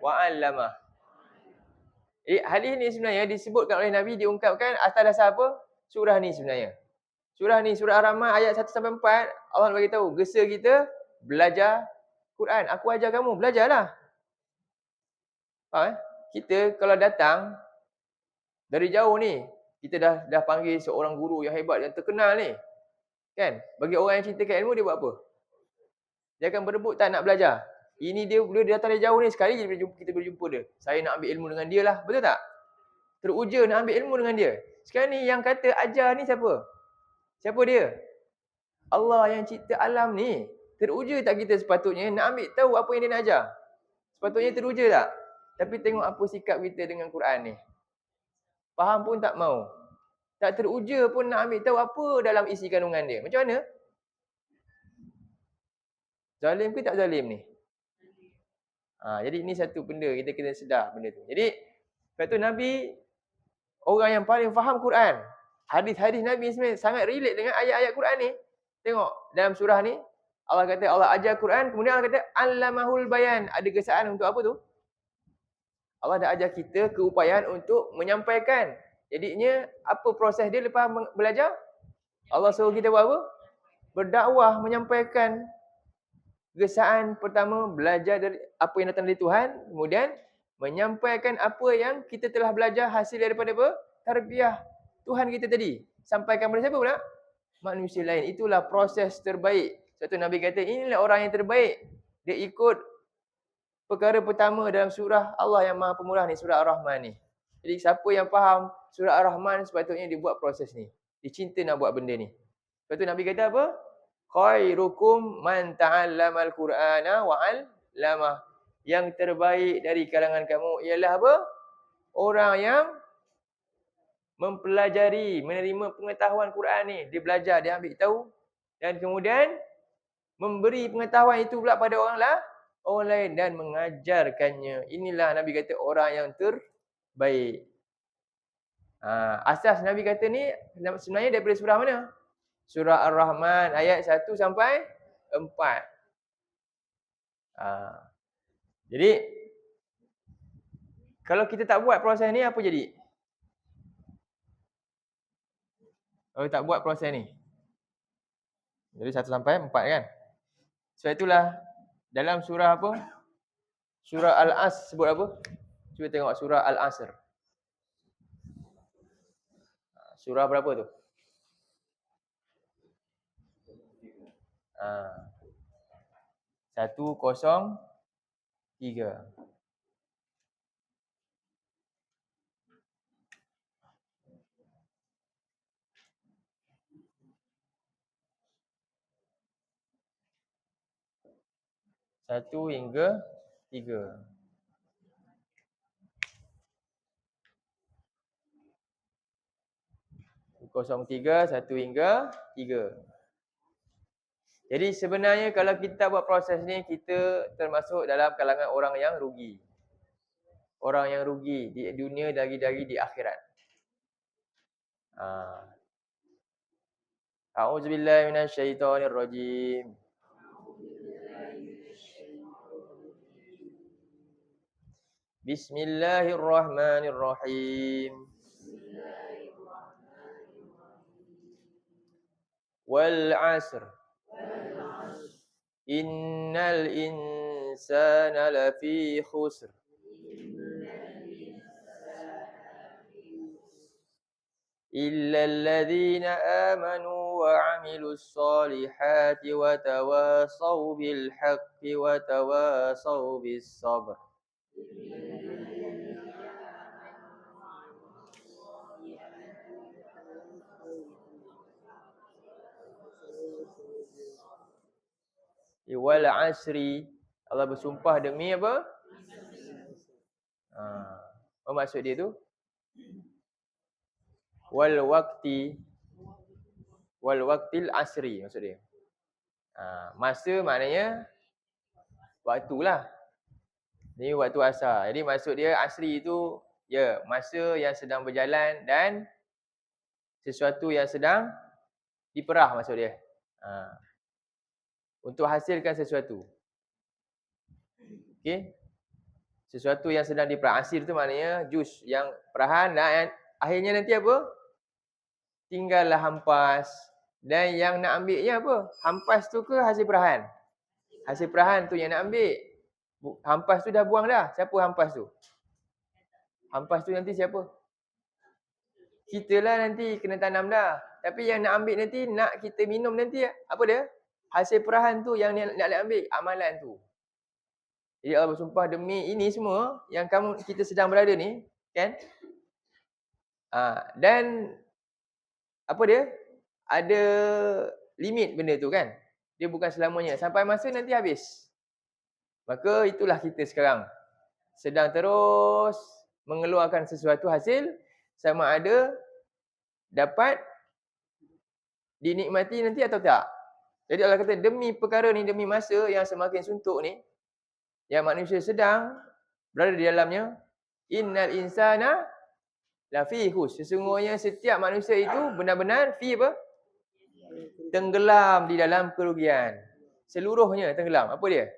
wa 'allama. Hadis ni sebenarnya disebutkan oleh Nabi, diungkapkan atas dasar apa? Surah ni sebenarnya. Surah ni, surah Ar-Rahman ayat 1 sampai 4, Allah bagi tahu gesa kita belajar Quran. Aku ajar kamu, belajarlah. Faham? Kita kalau datang dari jauh ni, kita dah panggil seorang guru yang hebat, yang terkenal ni. Kan? Bagi orang yang cintakan ilmu, dia buat apa? Dia akan berebut tak nak belajar. Ini dia datang dari jauh ni, sekali kita berjumpa dia. Saya nak ambil ilmu dengan dia lah. Betul tak? Teruja nak ambil ilmu dengan dia. Sekarang ni yang kata ajar ni siapa? Siapa dia? Allah yang cipta alam ni. Teruja tak kita sepatutnya nak ambil tahu apa yang dia nak ajar? Sepatutnya teruja tak? Tapi tengok apa sikap kita dengan Quran ni. Faham pun tak mau. Tak teruja pun nak ambil tahu apa dalam isi kandungan dia. Macam mana? Zalim ke tak zalim ni? Jadi ini satu benda, kita kena sedar benda tu. Jadi, sebab tu Nabi, orang yang paling faham Quran. Hadis-hadis Nabi sebenarnya sangat relate dengan ayat-ayat Quran ni. Tengok, dalam surah ni, Allah kata Allah ajar Quran, kemudian Allah kata Allamahul bayan. Ada kesaan untuk apa tu? Allah dah ajar kita keupayaan untuk menyampaikan. Jadinya, apa proses dia lepas belajar? Allah suruh kita buat apa? Berdakwah, menyampaikan. Gesaan pertama, belajar dari apa yang datang dari Tuhan. Kemudian, menyampaikan apa yang kita telah belajar hasil daripada apa? Tarbiyah Tuhan kita tadi. Sampaikan kepada siapa pula? Manusia lain. Itulah proses terbaik. Satu Nabi kata, inilah orang yang terbaik. Dia ikut perkara pertama dalam surah Allah yang Maha Pemurah ni, surah Ar-Rahman ni. Jadi siapa yang faham surah Ar-Rahman, sepatutnya dia buat proses ni. Dia cinta nak buat benda ni. Lepas tu Nabi kata apa? Khairukum man ta'allamal Qur'ana wa 'allamah. Yang terbaik dari kalangan kamu ialah apa? Orang yang mempelajari, menerima pengetahuan Quran ni. Dia belajar, dia ambil tahu dan kemudian memberi pengetahuan itu pula pada orang lain dan mengajarkannya. Inilah Nabi kata orang yang terbaik. Asas Nabi kata ni sebenarnya daripada surah mana? Surah Ar-Rahman ayat 1 sampai 4. Jadi kalau kita tak buat proses ni, apa jadi? Kalau tak buat proses ni. Jadi 1 sampai 4 kan? Sebab itulah dalam surah apa? Surah Al-As sebut apa? Cuba tengok surah Al-Asr. Surah berapa tu? 103. Satu hingga 3. Kosong 3, 1 hingga 3. Jadi sebenarnya kalau kita buat proses ni, kita termasuk dalam kalangan orang yang rugi. Orang yang rugi di dunia lagi-lagi di akhirat. A'udzubillahi minasyaitonirrajim. Bismillahirrahmanirrahim. Wal 'asr. Innal insana lafi khusr. إلا الذين آمنوا وعملوا الصالحات وتواصوا بالحق وتواصوا بالصبر. Wal asri, Allah bersumpah demi apa? Apa maksud dia tu? Wal waqtil asri maksud dia. Masa maknanya waktulah. Ni waktu asar. Jadi maksud dia asri itu ya masa yang sedang berjalan dan sesuatu yang sedang diperah maksud dia. Untuk hasilkan sesuatu. Okey. Sesuatu yang sedang diperah. Asir tu maknanya jus yang perahan dan akhirnya nanti apa? Tinggallah hampas. Dan yang nak ambilnya apa? Hampas tu ke hasil perahan? Hasil perahan tu yang nak ambil. Hampas tu dah buang dah. Siapa hampas tu? Hampas tu nanti siapa? Kita lah nanti kena tanam dah. Tapi yang nak ambil nanti, nak kita minum nanti, apa dia? Hasil perahan tu yang nak ambil, amalan tu. Jadi Allah bersumpah demi ini semua yang kita sedang berada ni, kan? Dan apa dia? Ada limit benda tu kan? Dia bukan selamanya. Sampai masa nanti habis. Maka itulah kita sekarang. Sedang terus mengeluarkan sesuatu hasil sama ada dapat dinikmati nanti atau tak. Jadi Allah kata demi perkara ni, demi masa yang semakin suntuk ni, yang manusia sedang berada di dalamnya, innal insana lafi khusr. Sesungguhnya setiap manusia itu benar-benar fi apa? Tenggelam di dalam kerugian. Seluruhnya tenggelam. Apa dia?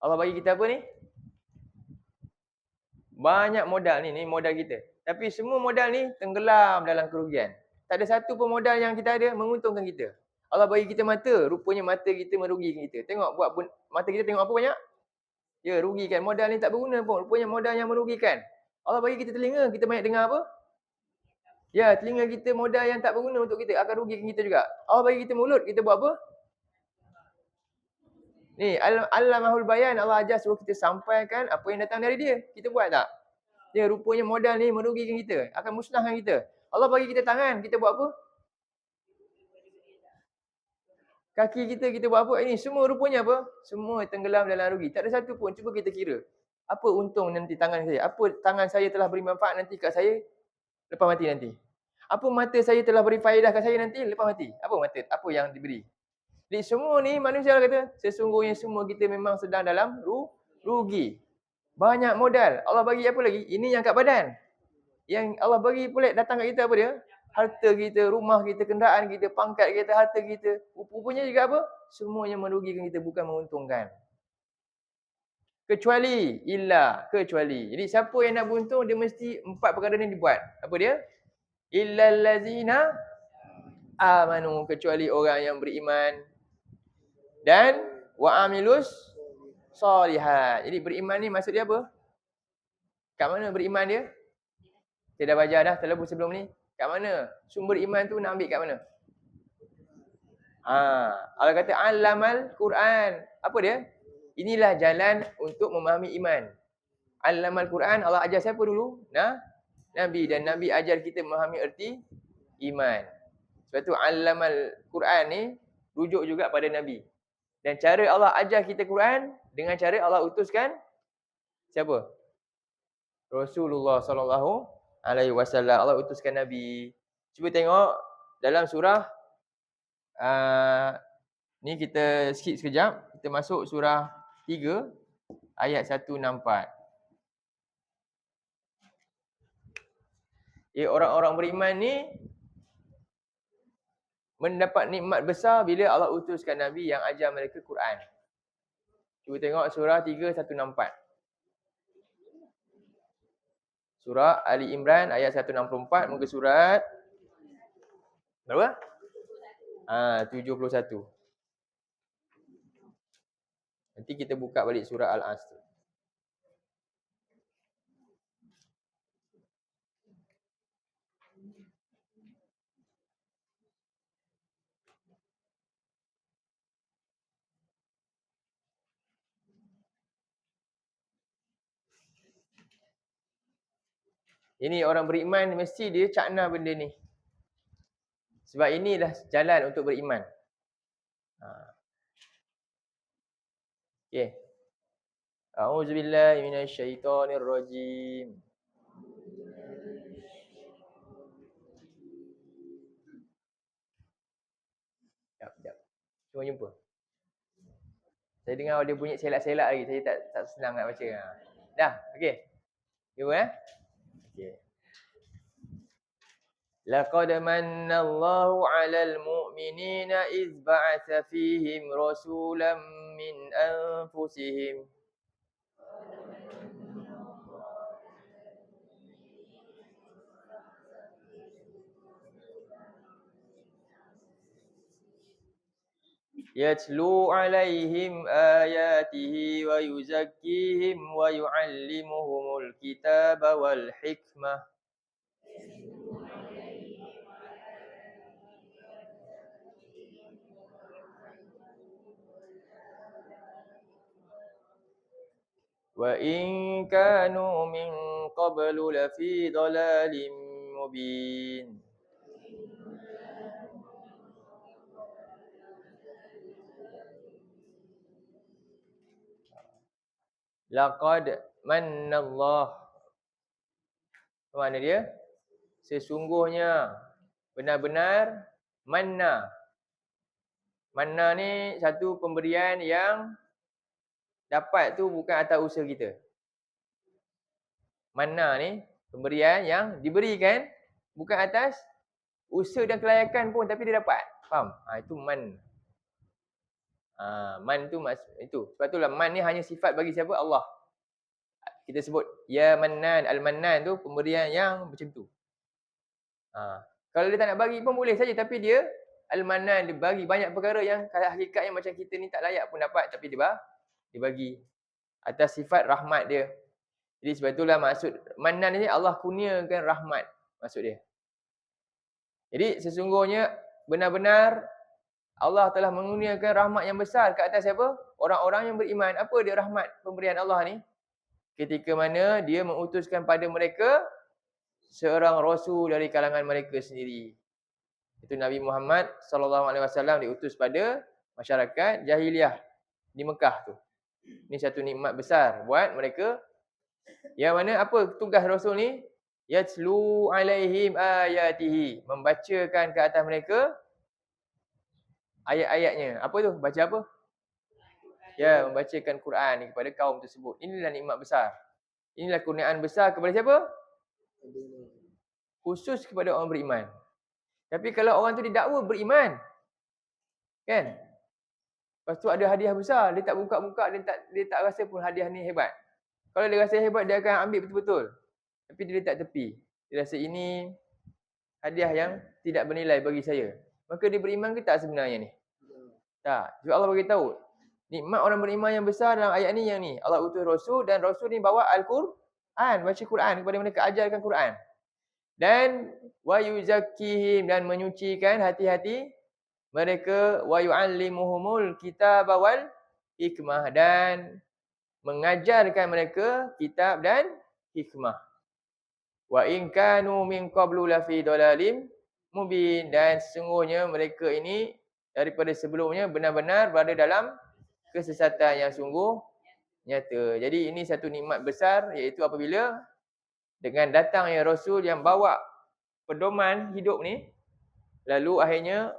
Allah bagi kita apa ni? Banyak modal ni modal kita. Tapi semua modal ni tenggelam dalam kerugian. Tak ada satu pun modal yang kita ada menguntungkan kita. Allah bagi kita mata, rupanya mata kita merugikan kita. Tengok mata kita tengok apa banyak? Ya, rugikan. Modal ni tak berguna pun. Rupanya modal yang merugikan. Allah bagi kita telinga, kita banyak dengar apa? Ya, telinga kita modal yang tak berguna untuk kita, akan rugikan kita juga. Allah bagi kita mulut, kita buat apa? Ni, Allamahul Bayan, Allah ajar suruh kita sampaikan apa yang datang dari dia. Kita buat tak? Ya, rupanya modal ni merugikan kita, akan musnahkan kita. Allah bagi kita tangan, kita buat apa? Kaki kita buat apa? Ini semua rupanya apa? Semua tenggelam dalam rugi. Tak ada satu pun. Cuba kita kira. Apa untung nanti tangan saya? Apa tangan saya telah beri manfaat nanti kat saya lepas mati nanti? Apa mata saya telah beri faedah kat saya nanti lepas mati? Apa mata? Apa yang diberi? Jadi semua ni manusia kata, sesungguhnya semua kita memang sedang dalam rugi. Banyak modal. Allah bagi apa lagi? Ini yang kat badan. Yang Allah bagi pula datang kat kita apa dia? Harta kita, rumah kita, kenderaan kita, pangkat kita, harta kita. Rupanya juga apa? Semuanya merugikan kita, bukan menguntungkan. Kecuali. Jadi siapa yang nak beruntung, dia mesti 4 perkara ni dibuat. Apa dia? Illal ladzina amanu. Kecuali orang yang beriman. Dan wa'amilus sholihat. Jadi beriman ni maksud dia apa? Kat mana beriman dia? Saya dah baca dah terlebih sebelum ni. Kat mana? Sumber iman tu nak ambil kat mana? Allah kata allamal Quran. Apa dia? Inilah jalan untuk memahami iman. Allamal Quran, Allah ajar siapa dulu? Nabi, dan Nabi ajar kita memahami erti iman. Sebab tu allamal Quran ni rujuk juga pada Nabi. Dan cara Allah ajar kita Quran dengan cara Allah utuskan siapa? Rasulullah sallallahu alaihi wasallam. Allah utuskan Nabi. Cuba tengok dalam surah ni, kita skip sekejap. Kita masuk surah 3 ayat 164. Orang-orang beriman ni mendapat nikmat besar bila Allah utuskan Nabi yang ajar mereka Quran. Cuba tengok surah 3 164. Surah Ali Imran ayat 164, muka surat berapa? 71. Nanti kita buka balik surah Al-Asr. Ini orang beriman mesti dia cakna benda ni. Sebab inilah jalan untuk beriman. Okey. A'udzubillahi minasyaitonirrajim. Sekejap. Cuma jumpa. Saya dengar dia bunyi selak-selak lagi. Saya tak senang nak baca. Dah, okey. Jumpa okey. Laqad manna Allahu 'alal mu'minina idz ba'atsa fihim rasulan min anfusihim. Yatlu 'alaihim ayatihi wa yuzakkihim wa yu'allimuhumul kitaba wal hikmah. Wa in kanu min qablu lafi dhalalin mubin. Laqad manna Allah. Apa makna dia? Sesungguhnya, benar-benar manna. Manna ni satu pemberian yang dapat tu bukan atas usaha kita. Manna ni pemberian yang diberikan bukan atas usaha dan kelayakan pun, tapi dia dapat. Faham? Itu man. Man tu itu. Sebab itulah man ni hanya sifat bagi siapa? Allah. Kita sebut ya Mannan, Al-Mannan tu pemberian yang macam tu. Kalau dia tak nak bagi pun boleh saja, tapi dia Al-Mannan, dia bagi banyak perkara yang hakikatnya macam kita ni tak layak pun dapat, tapi dia bagi atas sifat rahmat dia. Jadi sebab itulah maksud Mannan ni Allah kurniakan rahmat, maksud dia. Jadi sesungguhnya benar-benar Allah telah mengurniakan rahmat yang besar ke atas siapa? Orang-orang yang beriman. Apa dia rahmat pemberian Allah ni? Ketika mana dia mengutuskan pada mereka seorang rasul dari kalangan mereka sendiri. Itu Nabi Muhammad sallallahu alaihi wasallam diutus pada masyarakat jahiliah di Mekah tu. Ini satu nikmat besar buat mereka. Yang mana apa tugas rasul ni? Yatlu alaihim ayatihi, membacakan ke atas mereka ayat-ayatnya. Apa tu? Baca apa? Ya, membacakan Quran ni kepada kaum tersebut. Inilah nikmat besar. Inilah kurniaan besar kepada siapa? Khusus kepada orang beriman. Tapi kalau orang tu didakwa beriman, kan? Lepas tu ada hadiah besar, dia tak buka-buka, dia tak rasa pun hadiah ni hebat. Kalau dia rasa hebat, dia akan ambil betul-betul. Tapi dia letak tepi. Dia rasa ini hadiah yang tidak bernilai bagi saya. Maka dia beriman ke tak sebenarnya ni? Tak. Sebab Allah beritahu, nikmat orang beriman yang besar dalam ayat ni yang ni. Allah utus Rasul dan Rasul ni bawa Al-Quran, baca Quran kepada mereka, ajarkan Quran. Dan wa yuzakkihim, dan menyucikan hati-hati mereka wa yu'allimuhumul kitab wal hikmah, dan mengajarkan mereka kitab dan hikmah. Wa in kanu min qablu lafi dalalim mubin, dan sesungguhnya mereka ini daripada sebelumnya benar-benar berada dalam kesesatan yang sungguh nyata. Jadi ini satu nikmat besar, iaitu apabila dengan datangnya Rasul yang bawa pedoman hidup ni, lalu akhirnya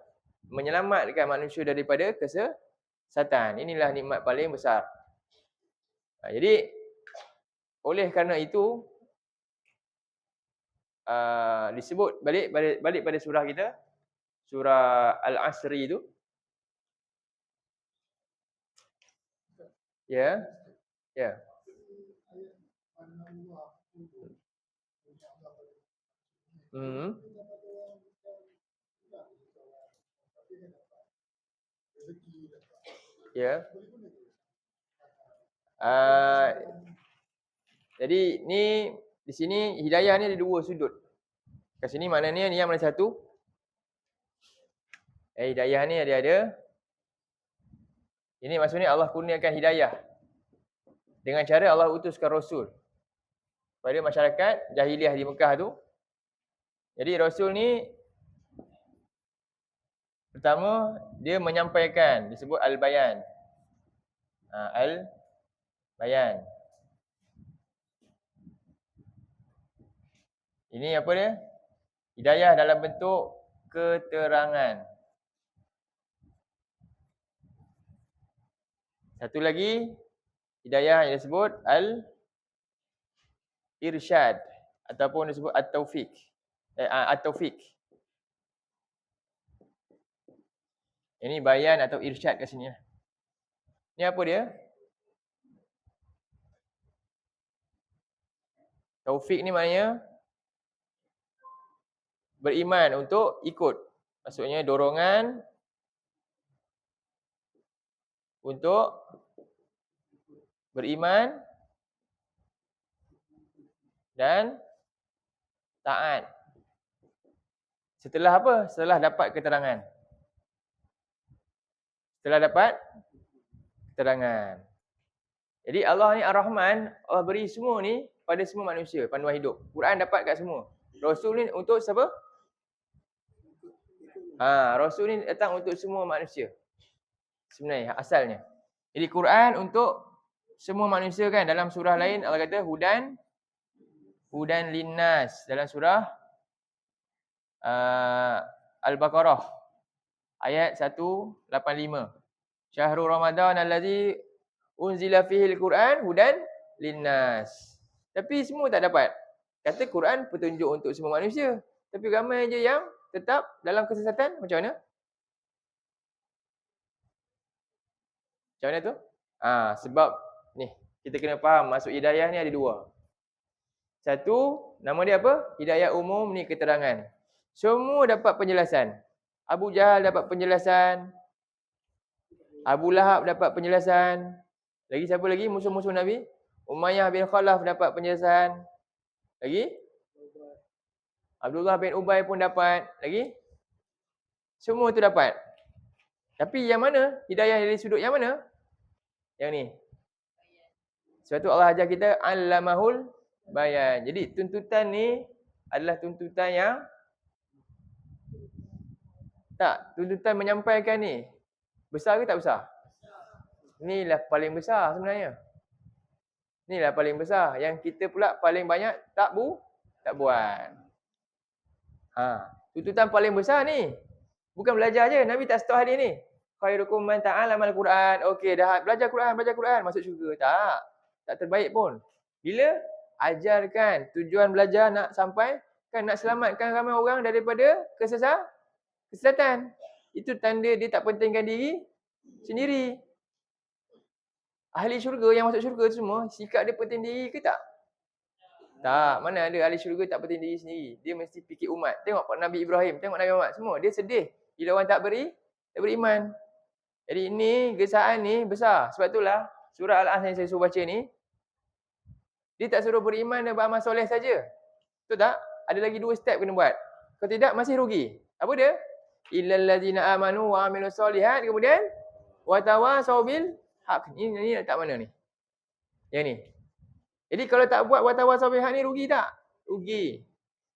menyelamatkan manusia daripada kesesatan. Inilah nikmat paling besar. Jadi oleh kerana itu disebut balik pada surah kita, surah Al-Asri itu. Ya. Ya. Ya. Jadi ni di sini hidayah ni ada dua sudut. Kat sini maknanya ni yang mana satu? Hidayah ni ada. Ini maksudnya Allah kurniakan hidayah dengan cara Allah utuskan Rasul pada masyarakat jahiliah di Mekah tu. Jadi Rasul ni pertama dia menyampaikan, disebut Al-Bayan. Al-Bayan. Ini apa dia? Hidayah dalam bentuk keterangan. Satu lagi hidayah yang disebut Al-Irsyad ataupun disebut At-Taufiq. At-Taufiq. Ini bayan atau irsyad kat sini. Ni apa dia? Taufik ni maknanya beriman untuk ikut. Maksudnya dorongan untuk beriman dan taat. Setelah apa? Setelah dapat keterangan. Jadi Allah ni Ar-Rahman, Allah beri semua ni pada semua manusia, panduan hidup. Quran dapat kat semua. Rasul ni untuk siapa? Rasul ni datang untuk semua manusia. Sebenarnya asalnya. Jadi Quran untuk semua manusia kan. Dalam surah lain Allah kata hudan linnas, dalam surah Al-Baqarah ayat 185. Syahrul Ramadan allazi unzila fihil Quran hudan linnas. Tapi semua tak dapat. Kata Quran petunjuk untuk semua manusia. Tapi ramai je yang tetap dalam kesesatan. Macam mana? Macam mana tu? Sebab ni kita kena faham maksud hidayah ni ada dua. Satu, nama dia apa? Hidayah umum ni keterangan. Semua dapat penjelasan. Abu Jahal dapat penjelasan. Abu Lahab dapat penjelasan. Lagi siapa lagi musuh-musuh Nabi? Umayyah bin Khalaf dapat penjelasan. Lagi? Abdullah bin Ubay pun dapat. Lagi? Semua tu dapat. Tapi yang mana? Hidayah dari sudut yang mana? Yang ni. Sebab tu Allah ajar kita allamahul bayan. Jadi tuntutan ni adalah tuntutan yang tuntutan menyampaikan ni besar ke tak besar? Inilah paling besar sebenarnya. Inilah paling besar. Yang kita pula paling banyak tak buat. Tuntutan paling besar ni. Bukan belajar je. Nabi tak stop hadis ni. Khairukum man ta'allamal Quran. Okey, dah belajar Quran, masuk syurga. Tak terbaik pun. Bila ajarkan tujuan belajar nak sampai kan nak selamatkan ramai orang daripada kesesatan. Itu tanda dia tak pentingkan diri sendiri. Ahli syurga yang masuk syurga tu semua, sikap dia penting diri ke tak? Tak, mana ada ahli syurga tak penting diri sendiri. Dia mesti fikir umat. Tengok Nabi Ibrahim, tengok Nabi Muhammad, semua dia sedih bila orang tak beriman. Jadi ini gesaan ni besar. Sebab itulah surah Al-Asr yang saya suruh baca ni, dia tak suruh beriman dan beramal soleh saja. Betul tak? Ada lagi 2 step kena buat. Kalau tidak masih rugi. Apa dia? illal ladzina amanu wa amilus solihat, kemudian wa tawasau bil haq. Ini letak mana ni? Yang ni. Jadi kalau tak buat wa tawasau bil haq ni rugi tak? Rugi.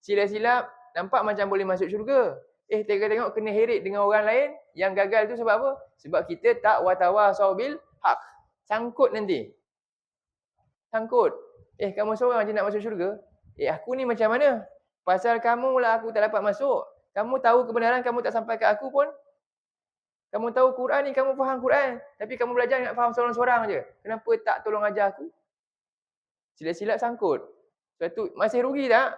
Silap-silap nampak macam boleh masuk syurga. Tengok kena heret dengan orang lain yang gagal tu sebab apa? Sebab kita tak wa tawasau bil haq. Sangkut nanti. Sangkut. Kamu seorang je nak masuk syurga? Aku ni macam mana? Pasal kamu lah aku tak dapat masuk. Kamu tahu kebenaran, kamu tak sampai ke aku pun. Kamu tahu Quran ni, kamu faham Quran. Tapi kamu belajar nak faham seorang-seorang je. Kenapa tak tolong ajar aku? Silap-silap sangkut. Sebab tu masih rugi tak?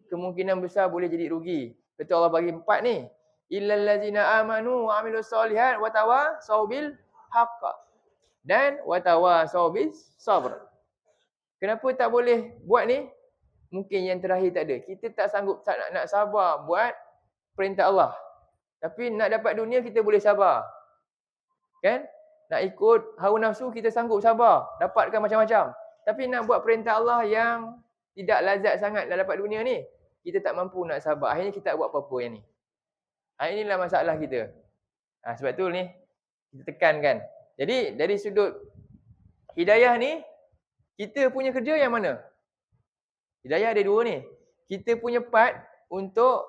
Kemungkinan besar boleh jadi rugi. Betul Allah bagi 4 ni. Illal ladzina amanu wa amilus solihat wa tawasau bil haqq. Dan wa tawasau bis sabr. Kenapa tak boleh buat ni? Mungkin yang terakhir tak ada. Kita tak sanggup nak sabar buat perintah Allah. Tapi nak dapat dunia kita boleh sabar. Kan? Nak ikut hawa nafsu kita sanggup sabar. Dapatkan macam-macam. Tapi nak buat perintah Allah yang tidak lazat sangat nak dapat dunia ni, kita tak mampu nak sabar. Akhirnya kita tak buat apa-apa yang ni. Inilah masalah kita. Sebab tu ni kita tekankan. Jadi dari sudut hidayah ni, kita punya kerja yang mana? Hidayah ada 2 ni. Kita punya part untuk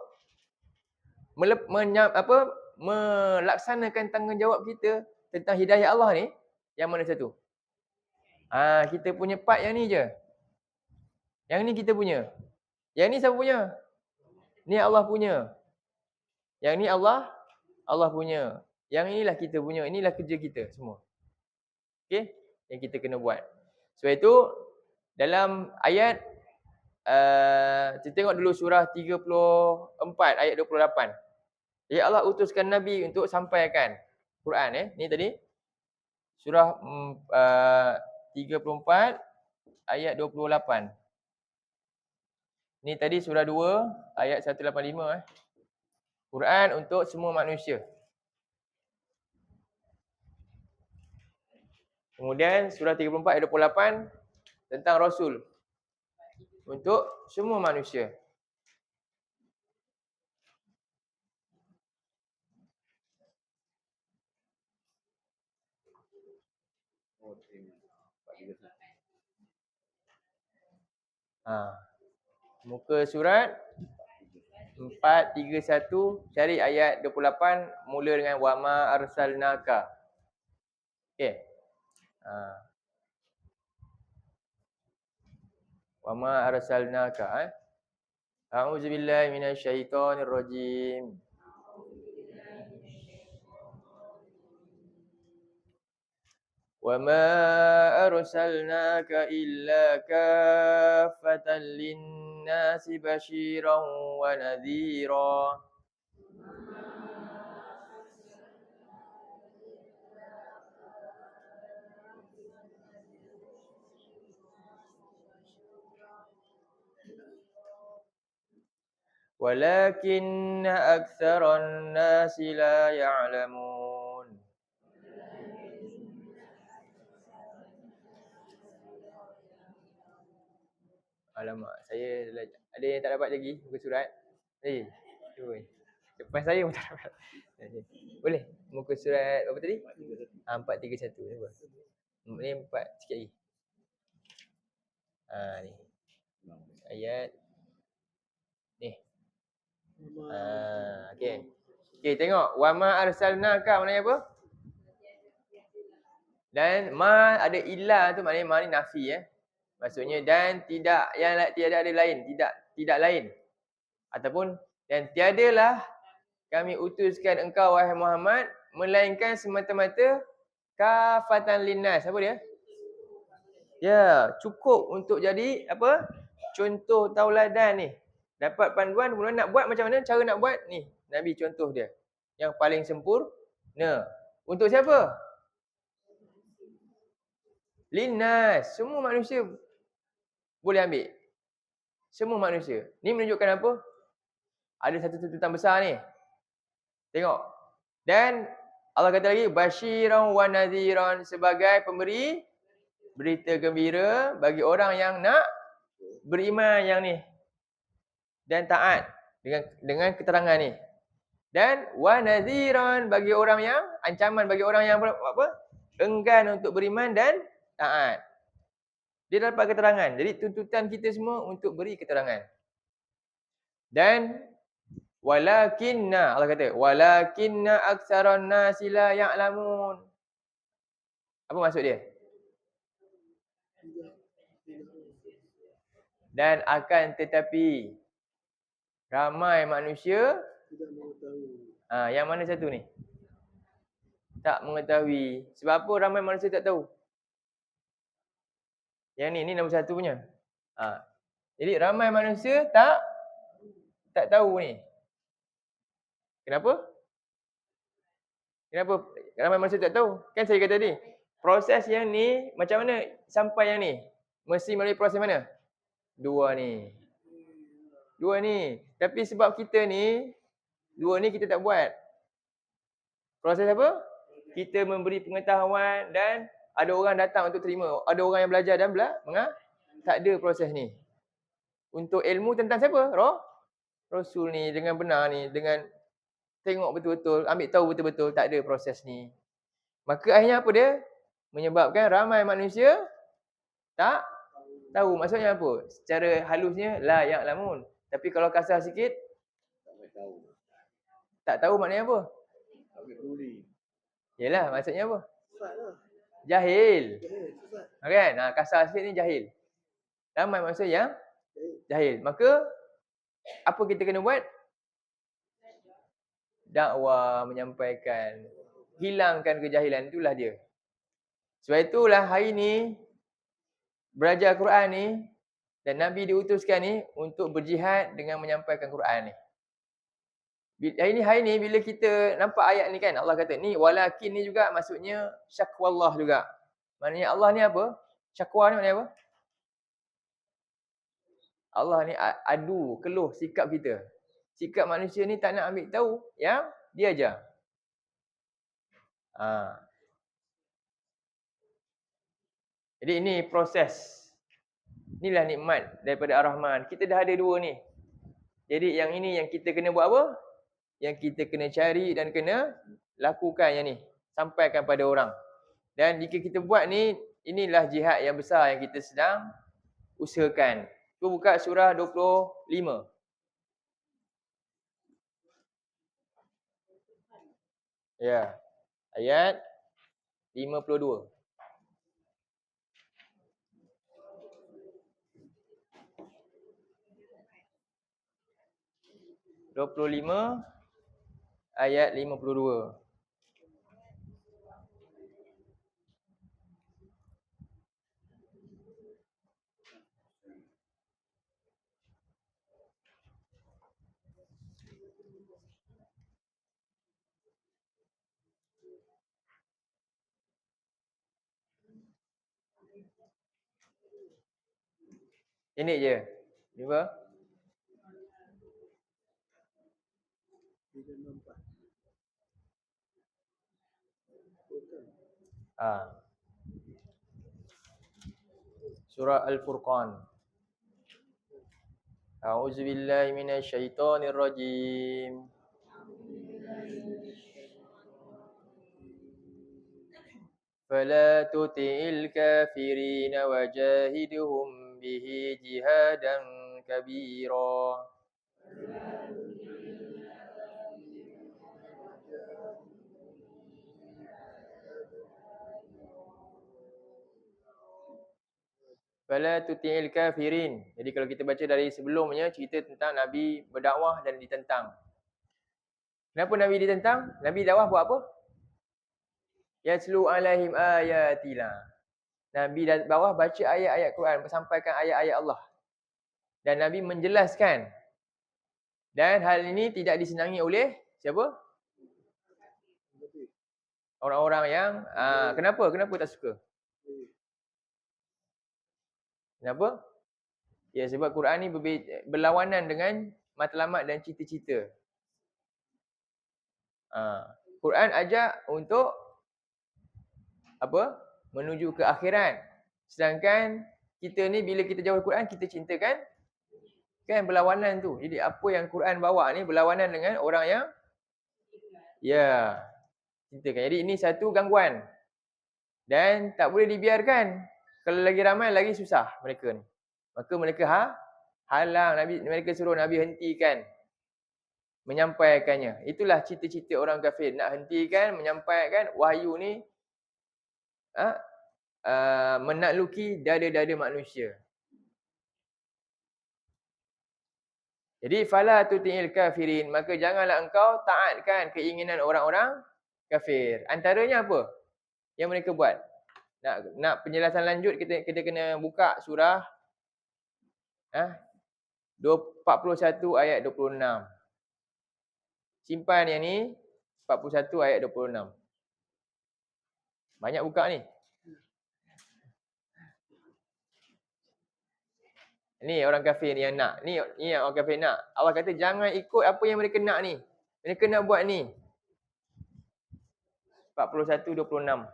melaksanakan tanggungjawab kita tentang hidayah Allah ni, yang mana satu? Kita punya part yang ni je. Yang ni kita punya. Yang ni siapa punya? Ni Allah punya. Yang ni Allah punya. Yang inilah kita punya. Inilah kerja kita semua. Okey? Yang kita kena buat. Sebab itu dalam ayat kita tengok dulu surah 34 ayat 28. Ya Allah utuskan Nabi untuk sampaikan Quran. Ni tadi surah 34 ayat 28. Ni tadi surah 2 ayat 185. Quran untuk semua manusia. Kemudian surah 34 ayat 28 tentang Rasul untuk semua manusia. Muka surat 431 cari ayat 28 mula dengan wa ma arsalnaka. Okey. Wa ma arsalnaka. A'udzubillahi minasyaitonirrajim. Wa ma arsalnaka illa kaffatan linnasi basyiran wa nadhira. Walakinna aktsaran nasi la ya'lamun. Alamak, saya ada yang tak dapat lagi muka surat. Cuba. Depan saya pun tak dapat. Boleh? Muka surat apa tadi? 431. Cuba. Ni 4 sikit lagi. Ni. Ayat ni. Okey. Okey, tengok. Wa ma arsalnaka maknanya apa? Dan ma ada illa tu maknanya ma ni nafi Maksudnya dan tidak ada lain, tidak lain. Ataupun dan tiadalah kami utuskan engkau wahai Muhammad melainkan semata-mata kafatan linnas. Apa dia? Ya, cukup untuk jadi apa? Contoh tauladan ni. Dapat panduan kemudian nak buat macam mana? Cara nak buat ni. Nabi contoh dia. Yang paling sempurna. Untuk siapa? Linnas. Semua manusia boleh ambil. Semua manusia. Ni menunjukkan apa? Ada satu tuntutan besar ni. Tengok. Dan Allah kata lagi basyiran wa nadhiran, sebagai pemberi berita gembira bagi orang yang nak beriman yang ni dan taat dengan keterangan ni. Dan wa nadhiran bagi orang yang ancaman bagi orang yang apa? Enggan untuk beriman dan taat. Dia dapat keterangan. Jadi tuntutan kita semua untuk beri keterangan. Dan walakinna Allah kata walakinna aktsaran nasi la ya'lamun. Apa maksud dia? Dan akan tetapi ramai manusia yang mana satu ni? Tak mengetahui. Sebab apa ramai manusia tak tahu? Yang ni nombor satu punya. Jadi ramai manusia tak tahu ni. Kenapa? Kenapa ramai manusia tak tahu? Kan saya kata tadi, proses yang ni macam mana sampai yang ni? Mesti melalui proses mana? Dua ni. Tapi sebab kita ni, dua ni kita tak buat. Proses apa? Kita memberi pengetahuan dan ada orang datang untuk terima. Ada orang yang belajar dan tak ada proses ni. Untuk ilmu tentang siapa? Rasul ni dengan benar ni, dengan tengok betul-betul, ambil tahu betul-betul, tak ada proses ni. Maka akhirnya apa dia? Menyebabkan ramai manusia tak tahu. Maksudnya apa? Secara halusnya la ya'lamun. Tapi kalau kasar sikit, tak tahu maknanya apa? Yalah, maksudnya apa? Jahil. Kan? Kasar sikit ni jahil. Ramai manusia yang jahil. Maka apa kita kena buat? Dakwah, menyampaikan, hilangkan kejahilan, itulah dia. Sebab itulah hari ni belajar Quran ni dan Nabi diutuskan ni untuk berjihad dengan menyampaikan Quran ni. Hari ni bila kita nampak ayat ni kan, Allah kata ni walakin ni juga maksudnya syakwallah juga. Maknanya Allah ni apa? Syakwa ni maknanya apa? Allah ni adu, keluh sikap kita. Sikap manusia ni tak nak ambil tahu yang dia ajar. Jadi ini proses. Inilah nikmat daripada Ar-Rahman. Kita dah ada dua ni. Jadi yang ini yang kita kena buat apa? Yang kita kena cari dan kena lakukan yang ni. Sampaikan pada orang. Dan jika kita buat ni, inilah jihad yang besar yang kita sedang usahakan. Cuba buka surah 25. Ya. Ayat 52. Ayat 52. Ini je. Cuba. Surah Al-Furqan. A'udzubillahi minasyaitonirrajim. Fala tuti'il kafirin wajahidhum bihi jihadan kabira. Fala tuti'il kafirin. Jadi kalau kita baca dari sebelumnya, cerita tentang Nabi berdakwah dan ditentang. Kenapa Nabi ditentang? Nabi dakwah buat apa? Yatlu alaihim ayatina. Nabi di bawah baca ayat-ayat Quran, sampaikan ayat-ayat Allah. Dan Nabi menjelaskan. Dan hal ini tidak disenangi oleh siapa? Orang-orang yang kenapa tak suka? Kenapa? Ya, sebab Quran ni berlawanan dengan matlamat dan cita-cita. Quran ajak untuk apa? Menuju ke akhirat. Sedangkan kita ni bila kita jauh Quran, kita cintakan kan berlawanan tu. Jadi apa yang Quran bawa ni berlawanan dengan orang yang Ya, ceritakan. Jadi ini satu gangguan. Dan tak boleh dibiarkan. Kalau lagi ramai, lagi susah mereka ni. Maka mereka halang Nabi, mereka suruh Nabi hentikan menyampaikannya. Itulah cita-cita orang kafir, nak hentikan menyampaikan wahyu ni menakluki dada-dada manusia. Jadi fala tuti'il kafirin, maka janganlah engkau taatkan keinginan orang-orang kafir. Antaranya apa yang mereka buat? Nak penjelasan lanjut, kita kena buka surah 41 ayat 26. Simpan yang ni, 41 ayat 26. Banyak buka ni. Ni orang kafir ni yang nak. Ni yang orang kafir nak. Allah kata jangan ikut apa yang mereka nak ni. Mereka nak buat ni. 41:26.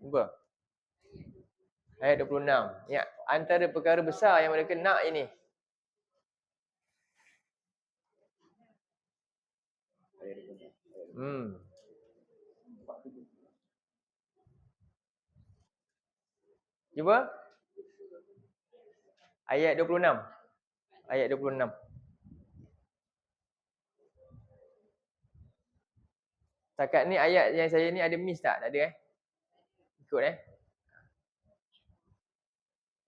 Cuba. Ayat 26. Ya, antara perkara besar yang mereka nak ini. Cuba. Ayat 26. Ayat 26. Setakat ni ayat yang saya ni ada miss tak? Tak ada Ikut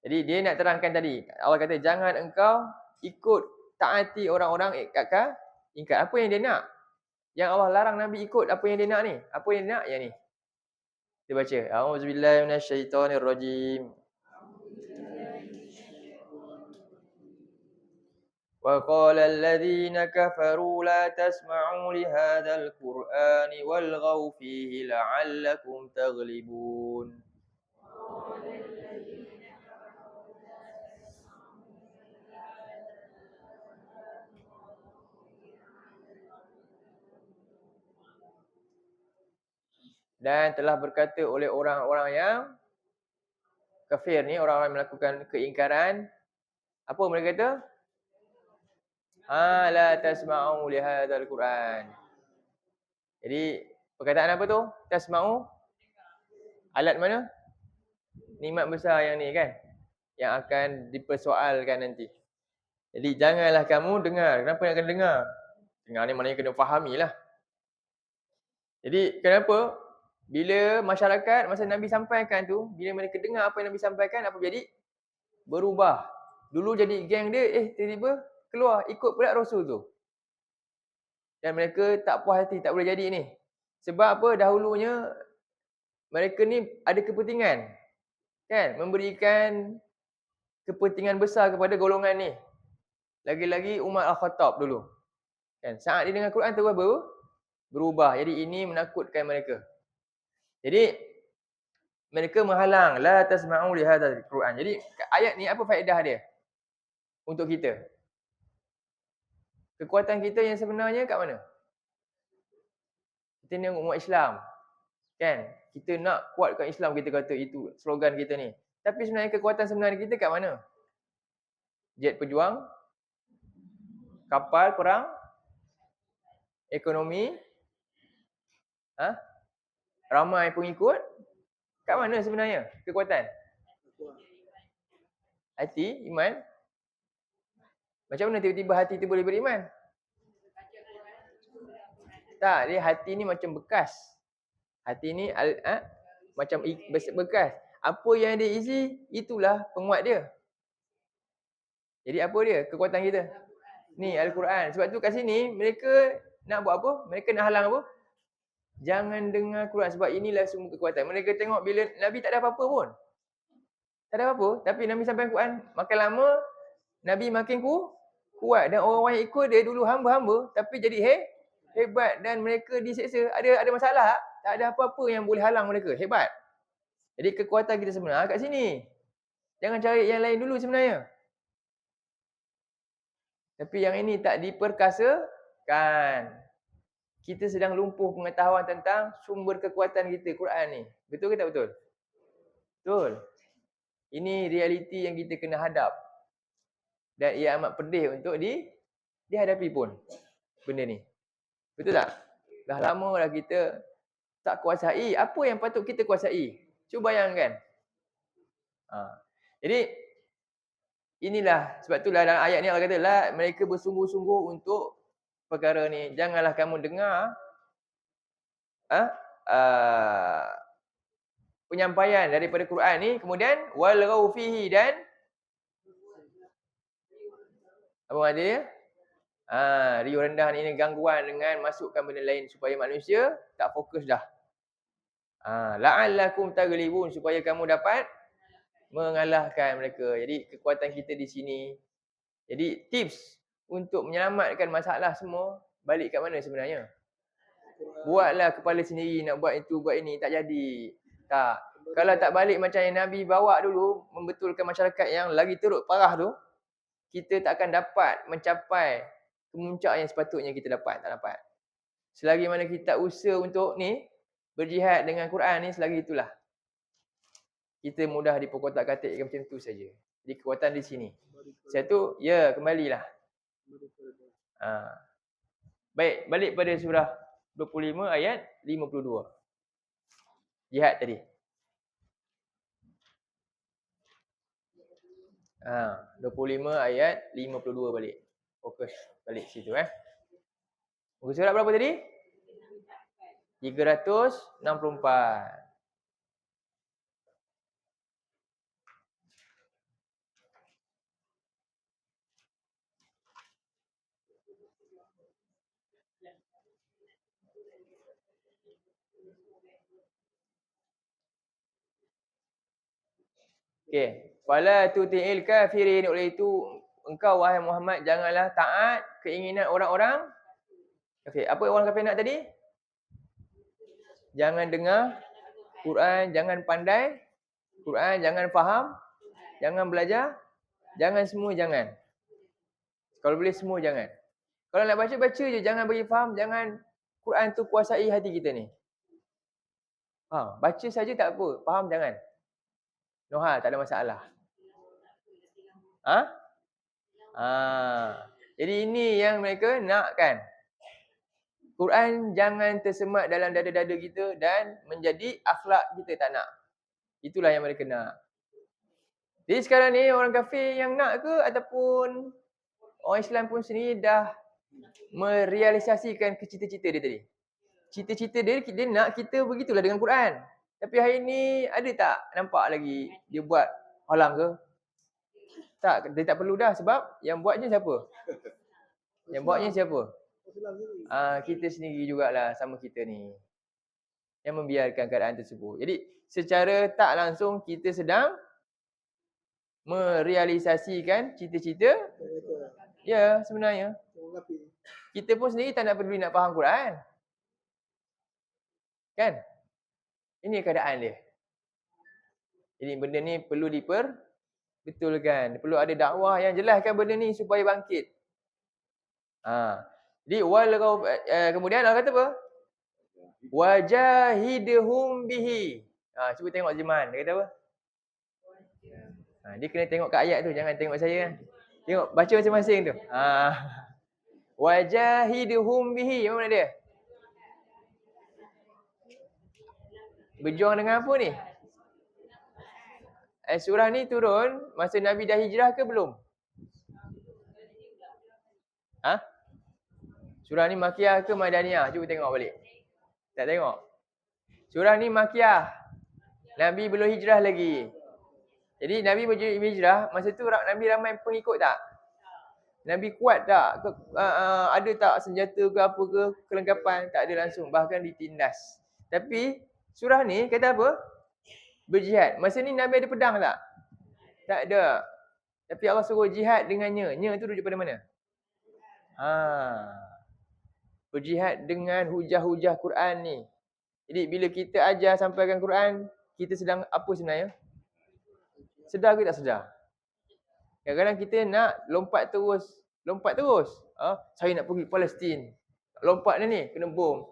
Jadi dia nak terangkan tadi. Allah kata jangan engkau ikut taati orang-orang ingkar. Apa yang dia nak? Yang Allah larang Nabi ikut apa yang dia nak ni. Apa yang dia nak? Yang ni. Kita baca. A'udzubillahi minasyaitonirrajim. وقال الذين كفروا لا تسمعوا لهذا القرآن والغوا فيه لعلكم تغلبون. Dan telah berkata oleh orang-orang yang kafir ni, orang-orang yang melakukan keingkaran, apa mereka kata? La tasma'u li hadzal Quran. Jadi perkataan apa tu? Tasma'u alat mana? Nikmat besar yang ni kan, yang akan dipersoalkan nanti. Jadi janganlah kamu dengar. Kenapa nak kena dengar? Dengar ni maknanya kena fahamilah. Jadi kenapa? Bila masyarakat masa Nabi sampaikan tu, bila mereka dengar apa yang Nabi sampaikan, apa jadi? Berubah. Dulu jadi geng dia, tiba-tiba keluar ikut pula Rasul tu. Dan mereka tak puas hati, tak boleh jadi ni. Sebab apa? Dahulunya mereka ni ada kepentingan. Kan? Memberikan kepentingan besar kepada golongan ni. Lagi-lagi Umar Al-Khattab dulu. Kan? Saat dia dengar Quran tu berubah. Jadi ini menakutkan mereka. Jadi mereka menghalang la tasma'u li hadzal Quran. Jadi ayat ni apa faedah dia untuk kita? Kekuatan kita yang sebenarnya kat mana? Kita ni umat Islam. Kan? Kita nak kuatkan Islam, kita kata itu slogan kita ni. Tapi sebenarnya kekuatan sebenarnya kita kat mana? Jet pejuang, kapal perang, ekonomi, ramai pengikut. Kat mana sebenarnya kekuatan? Hati, iman. Macam mana tiba-tiba hati tu boleh beriman? Tak, dia hati ni macam bekas. Hati ni macam bekas. Apa yang dia isi, itulah penguat dia. Jadi apa dia? Kekuatan kita. Ni Al-Quran. Sebab tu kat sini mereka nak buat apa? Mereka nak halang apa? Jangan dengar Quran sebab inilah semua kekuatan. Mereka tengok bila Nabi tak ada apa-apa pun. Tak ada apa-apa. Tapi Nabi sampai Quran, makin lama Nabi makin kuat. Dan orang-orang yang ikut dia dulu hamba-hamba, tapi jadi hebat dan mereka diseksa. Ada masalah? Tak ada apa-apa yang boleh halang mereka. Hebat. Jadi kekuatan kita sebenarnya kat sini. Jangan cari yang lain dulu sebenarnya. Tapi yang ini tak diperkasakan. kita sedang lumpuh pengetahuan tentang sumber kekuatan kita, Quran ni. Betul ke tak betul? Betul. Ini realiti yang kita kena hadap. Dan ia amat pedih untuk dihadapi pun benda ni. Betul tak? Dah lama dah kita tak kuasai apa yang patut kita kuasai. Cuba bayangkan. Jadi inilah sebab itulah dalam ayat ni Allah kata mereka bersungguh-sungguh untuk perkara ni. Janganlah kamu dengar penyampaian daripada Quran ni kemudian walghaw fihi dan apa makna dia? Riuh rendah ni gangguan dengan masukkan benda lain supaya manusia tak fokus dah. La'allakum taghlibun supaya kamu dapat mengalahkan mereka. Jadi kekuatan kita di sini. Jadi tips untuk menyelamatkan masalah semua balik kat mana sebenarnya? Buatlah kepala sendiri nak buat itu buat ini tak jadi. Tak. Kalau tak balik macam yang Nabi bawa dulu membetulkan masyarakat yang lagi teruk parah tu, kita tak akan dapat mencapai kemuncak yang sepatutnya kita dapat, tak dapat. Selagi mana kita usaha untuk ni berjihad dengan Quran ni selagi itulah. Kita mudah diperkotak-katikkan macam tu saja. Jadi kekuatan di sini. Satu, ya kembalilah. Baik, balik pada surah 25 ayat 52. Jihad tadi. 25 ayat 52 balik. Fokus balik situ Muka surat berapa tadi? 364. Okey, fala tuti'il kafirin, oleh itu engkau wahai Muhammad janganlah taat keinginan orang-orang kafir. Apa orang kafir nak tadi? Jangan dengar Quran, jangan pandai Quran, jangan faham, jangan belajar, jangan semua jangan. Kalau boleh semua jangan. Kalau nak baca je, jangan bagi faham, jangan Quran tu kuasai hati kita ni. Baca saja tak apa, faham jangan. No hal, tak ada masalah. Jadi ini yang mereka nakkan. Quran jangan tersemat dalam dada-dada kita dan menjadi akhlak kita tak nak. Itulah yang mereka nak. Jadi sekarang ni orang kafir yang nak ke ataupun orang Islam pun sendiri dah merealisasikan cita-cita dia tadi. Cita-cita dia nak kita begitulah dengan Quran. Tapi hari ni ada tak nampak lagi dia buat halang ke? Tak, dia tak perlu dah sebab yang buatnya siapa? Yang buatnya siapa? Kita sendiri jugalah sama kita ni. Yang membiarkan keadaan tersebut. Jadi secara tak langsung kita sedang merealisasikan cita-cita. Ya, sebenarnya. Kita pun sendiri tak nak peduli nak faham Quran. Kan? Ini keadaan dia. Jadi benda ni perlu diperbetulkan. Perlu ada dakwah yang jelaskan benda ni supaya bangkit. Jadi kemudian Allah kata apa? Wajahidhum bihi. Cuba tengok terjemahan. Dia kata apa? Dia kena tengok kat ayat tu, jangan tengok saya. Tengok baca masing-masing tu. Wajahidhum bihi. Apa makna dia? Berjuang dengan apa ni? Surah ni turun masa Nabi dah hijrah ke belum? Surah ni Makkiyah ke Madaniyah? Cuba tengok balik. Tak tengok. Surah ni Makkiyah. Nabi belum hijrah lagi. Jadi Nabi hijrah, masa tu Nabi ramai pengikut tak? Nabi kuat tak? Ada tak senjata ke apa ke? Kelengkapan? Tak ada langsung. Bahkan ditindas. Tapi surah ni kata apa? Berjihad. Masa ni Nabi ada pedang tak? Tak ada. Tapi Allah suruh jihad dengannya. Nya tu rujuk pada mana? Berjihad dengan hujah-hujah Quran ni. Jadi bila kita ajar sampaikan Quran, kita sedang apa sebenarnya? Sedar ke tak sedar? Kadang-kadang kita nak lompat terus. Saya nak pergi Palestin. lompat ni kena bom.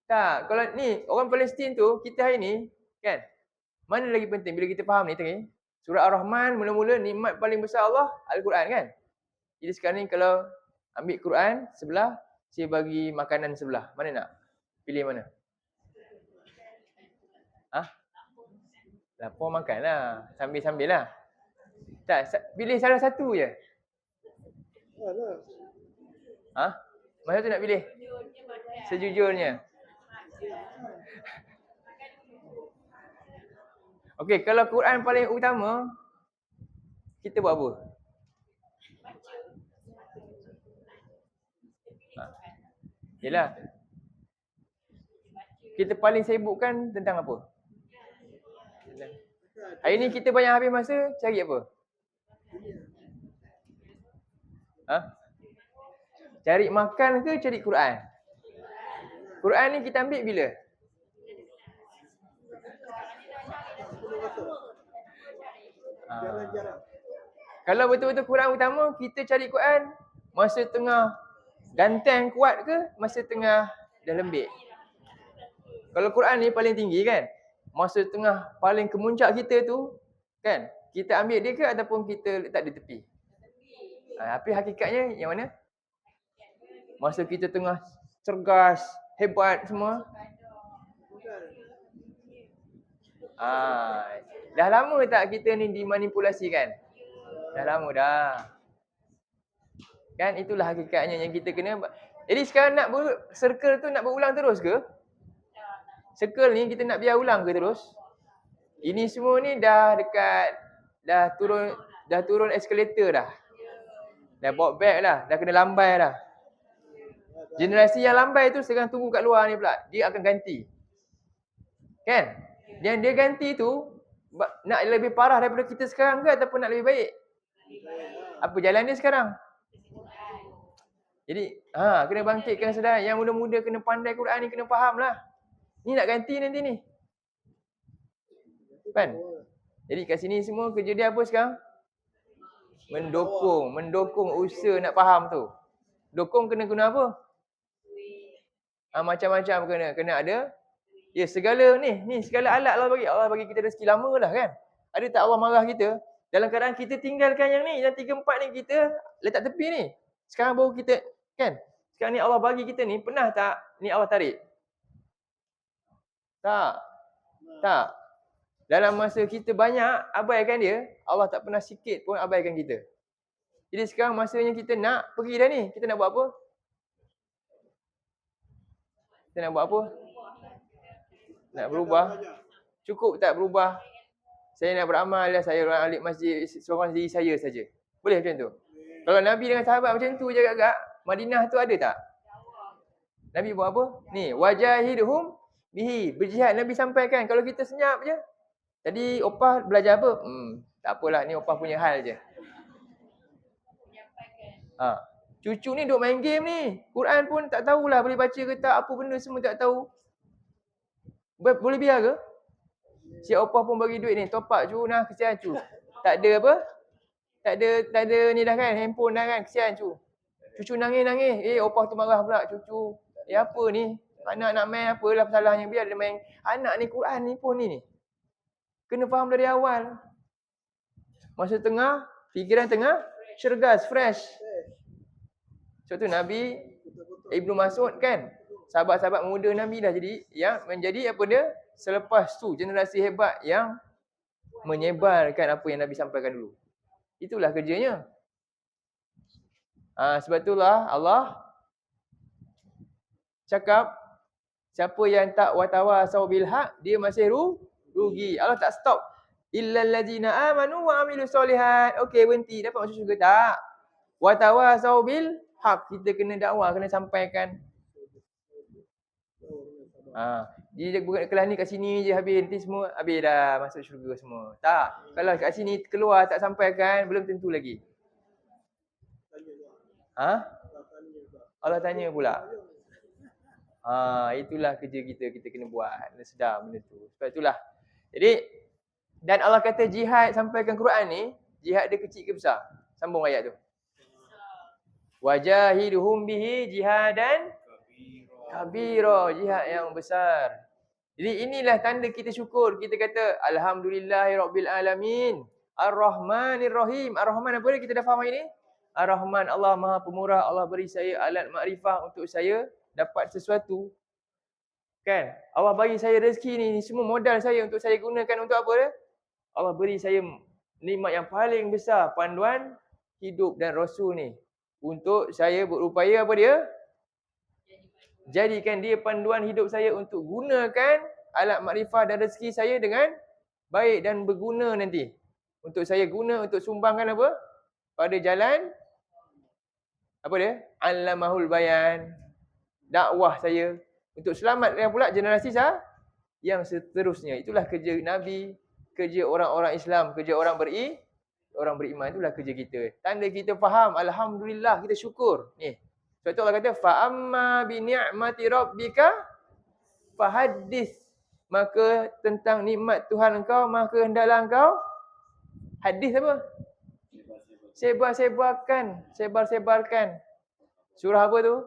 Tak, kalau ni orang Palestin tu, kita hari ni kan, mana lagi penting bila kita faham ni tadi, surah Ar-Rahman mula-mula nikmat paling besar Allah Al-Quran kan. Jadi sekarang ni kalau ambil Quran sebelah, saya bagi makanan sebelah. Mana nak? Pilih mana? Lapar makan lah. Sambil-sambil lah. Tak, pilih salah satu je. Mana tu nak pilih? Sejujurnya. Okey, kalau Quran paling utama, kita buat apa? Yelah. Kita paling sibukkan tentang apa? Hari ni kita banyak habis masa cari apa? Cari makan ke cari Quran? Quran ni kita ambil bila? Kalau betul-betul Quran utama, kita cari Quran masa tengah ganteng kuat ke masa tengah dah lembik? Kalau Quran ni paling tinggi kan, masa tengah paling kemuncak kita tu kan, kita ambil dia ke ataupun kita letak di tepi? Tapi hakikatnya yang mana? Masa kita tengah cergas, hebat semua. Dah lama tak kita ni dimanipulasi kan? Dah lama dah. Kan itulah hakikatnya yang kita kena. Jadi sekarang nak circle tu nak berulang terus ke? Circle ni kita nak biar ulang ke terus? Ini semua ni dah dekat, dah turun eskalator dah. Dah bawa back dah, dah kena lambai dah. Generasi yang lambai tu sekarang tunggu kat luar ni pula. Dia akan ganti. Kan? Yang dia ganti tu nak lebih parah daripada kita sekarang ke ataupun nak lebih baik? Apa jalan dia sekarang? Jadi kena bangkitkan sedar. Yang muda-muda kena pandai Quran ni, kena faham lah. Ni nak ganti nanti ni. Kan? Jadi kat sini semua kerja dia apa sekarang? Mendukung usaha nak faham tu. Dokong kena guna apa? Macam-macam kena ada. Ya, segala ni segala alat Allah bagi kita rezeki lama dah kan. Ada tak Allah marah kita? Dalam keadaan kita tinggalkan yang ni, yang 3-4 ni kita letak tepi ni. Sekarang baru kita kan. Sekarang ni Allah bagi kita ni, pernah tak ni Allah tarik? Tak. Dalam masa kita banyak abaikan dia, Allah tak pernah sikit pun abaikan kita. Jadi sekarang masanya kita nak pergi dah ni. Kita nak buat apa? Nak berubah. Cukup tak berubah? Saya nak beramal dah, saya orang alik masjid, seorang diri saya saja. Boleh macam tu? Kalau Nabi dengan sahabat macam tu je agak-agak, Madinah tu ada tak? Nabi buat apa? Ni, wajahidhum bihi. Berjihad Nabi sampaikan. Kalau kita senyap je. Tadi Opah belajar apa? Tak apalah, ni Opah punya hal je. Cucu ni duk main game ni. Quran pun tak tahulah boleh baca ke tak, apa benda semua tak tahu. Boleh biar ke? Si Opah pun bagi duit ni, top up cu nah, kesian cu. Tak ada apa? Tak ada ni dah kan, handphone dah kan, kesian cu. Cucu nangis. Opah tu marah pula, cucu. Apa ni? Anak nak main apalah salahnya, biar dia main. Anak ni Quran ni pun ni. Kena faham dari awal. Masa tengah, fikiran tengah cergas, fresh. Sebab tu Nabi Ibnu Mas'ud kan, sahabat-sahabat muda Nabi dah jadi yang menjadi apa dia? Selepas tu generasi hebat yang menyebarkan apa yang Nabi sampaikan dulu. Itulah kerjanya. Sebab itulah Allah cakap siapa yang tak watawasau bil haq, dia masih rugi. Allah tak stop. Illal ladzina amanu wa amilus solihat. Okey, berhenti, dapat masuk syurga tak? Watawasau bil haq, kita kena dakwah, kena sampaikan. Dia kelas ni kat sini je habis, nanti semua habis dah masuk syurga semua. Tak. Kalau kat sini keluar tak sampaikan, belum tentu lagi. Allah tanya pula. Itulah kerja kita kena buat. Kena sedar benda tu. Sebab itulah. Jadi, dan Allah kata jihad sampaikan Quran ni, jihad dia kecil ke besar? Sambung ayat tu. Wajahidhum bihi jihadan kabira, jihad yang besar. Jadi inilah tanda kita syukur. Kita kata alhamdulillahirabbil alamin. Ar-Rahmanir Rahim. Ar-Rahman apa dia? Kita dah faham hari ni? Ar-Rahman, Allah Maha Pemurah. Allah beri saya alat makrifah untuk saya dapat sesuatu. Kan? Allah bagi saya rezeki ni semua modal saya untuk saya gunakan untuk apa dia? Allah beri saya nikmat yang paling besar, panduan hidup dan rasul ni. Untuk saya berupaya apa dia? Jadikan dia panduan hidup saya untuk gunakan alat makrifah dan rezeki saya dengan baik dan berguna nanti. Untuk saya guna untuk sumbangkan apa? Pada jalan apa dia? Allamahul bayan. Dakwah saya untuk selamatkan pula generasi yang seterusnya. Itulah kerja Nabi, kerja orang-orang Islam, kerja orang beriman, itulah kerja kita. Tanda kita faham, alhamdulillah, kita syukur. Ni. Sebab tu Allah kata fa amma bi ni'mati rabbika fahaddits. Maka tentang nikmat Tuhan engkau, maka hendaklah engkau hadis apa? Sebar-sebarkan. Surah apa tu?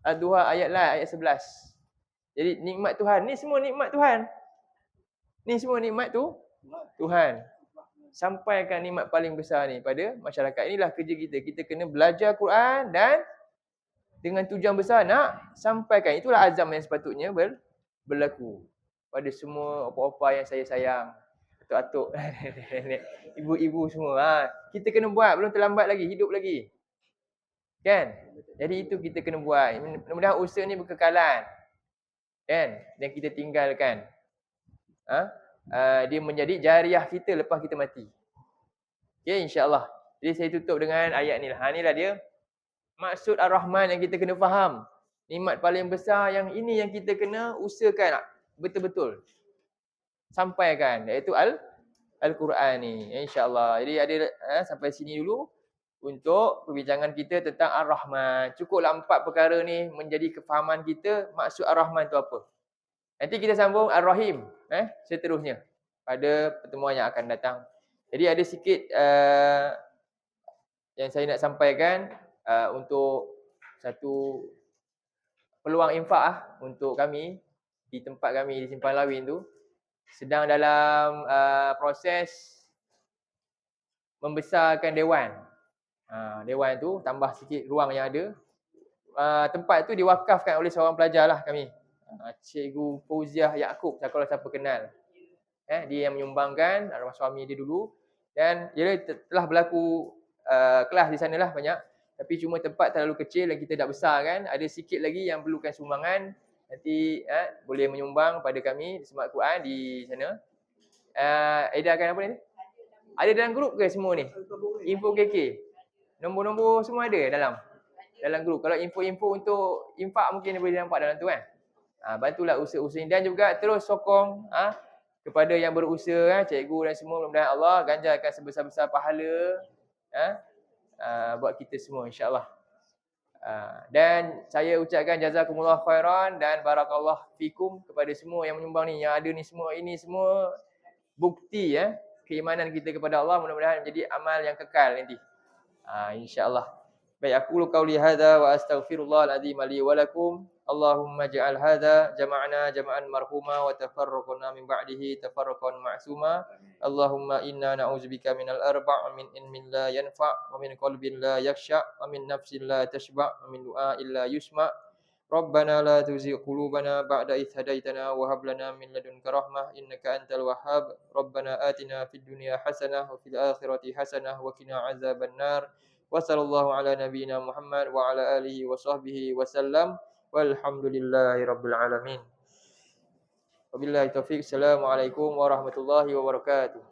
Ad-Duha ayat 11. Jadi nikmat Tuhan, ni semua nikmat Tuhan. Ni semua nikmat tu Tuhan. Sampaikan nikmat paling besar ni pada masyarakat. Inilah kerja kita. Kita kena belajar Quran dan dengan tujuan besar nak sampaikan. Itulah azam yang sepatutnya berlaku pada semua opa-opa yang saya sayang. Atuk-atuk, ibu-ibu semua. Kita kena buat, belum terlambat lagi, hidup lagi. Kan? Jadi itu kita kena buat. Mudah-mudahan usaha ni berkekalan. Kan? Dan kita tinggalkan. Dia menjadi jariah kita lepas kita mati. Okay, insya-Allah. Jadi saya tutup dengan ayat ni lah. Inilah dia maksud Ar-Rahman yang kita kena faham. Nikmat paling besar yang ini yang kita kena usahakan betul-betul sampaikan, iaitu Al-Quran ni, insya-Allah. Jadi ada sampai sini dulu untuk perbincangan kita tentang Ar-Rahman. Cukuplah 4 perkara ni menjadi kefahaman kita maksud Ar-Rahman tu apa. Nanti kita sambung Ar-Rahim seterusnya pada pertemuan yang akan datang. Jadi ada sikit yang saya nak sampaikan untuk satu peluang infak untuk kami di tempat kami di Simpang Lawin tu sedang dalam proses membesarkan dewan. Dewan tu tambah sikit ruang yang ada. Tempat tu diwakafkan oleh seorang pelajar lah kami. Cikgu Fauziah Yaakob, kalau siapa kenal. Dia yang menyumbangkan arwah suami dia dulu. Dan dia telah berlaku kelas di sana lah banyak. Tapi cuma tempat terlalu kecil dan kita dah besar kan. Ada sikit lagi yang perlukan sumbangan. Nanti boleh menyumbang pada kami di Semak Quran di sana. Edarkan apa ni? Ada dalam grup ke semua ni? Info KK. Nombor-nombor semua ada dalam grup. Kalau info-info untuk infak mungkin boleh nampak dalam tu kan. Bantulah usaha-usaha ini dan juga terus sokong kepada yang berusaha, cikgu dan semua, mudah-mudahan Allah ganjarkan sebesar-besar pahala buat kita semua insya-Allah. Dan saya ucapkan jazakumullah khairan dan barakallahu fikum kepada semua yang menyumbang ni, yang ada ni semua. Ini semua bukti keimanan kita kepada Allah, mudah-mudahan menjadi amal yang kekal nanti. Insya-Allah. Baik, aku qauli hadza wa astaghfirullahal azim li wa lakum. Allahumma ja'al hadza jama'na jama'an marhuma wa tafarraqna min ba'dihi tafarraqan ma'suma. Allahumma inna na'udzubika minal arba' min ilmin la yanfa' wa min qalbin la yakhsha' wa min nafsin la tashba' wa min du'a'in la yusma'. Rabbana la tuzigh qulubana ba'da idh hadaitana wa hab lana min ladunka rahmah innaka antal wahhab. Rabbana atina fid dunya hasanah wa fil akhirati hasanah wa qina azabannar. Wa sallallahu ala nabiyyina Muhammad wa ala alihi wa sahbihi wa sallam. Walhamdulillahi rabbil alamin. Wabillahi taufiq. Assalamualaikum warahmatullahi wabarakatuh.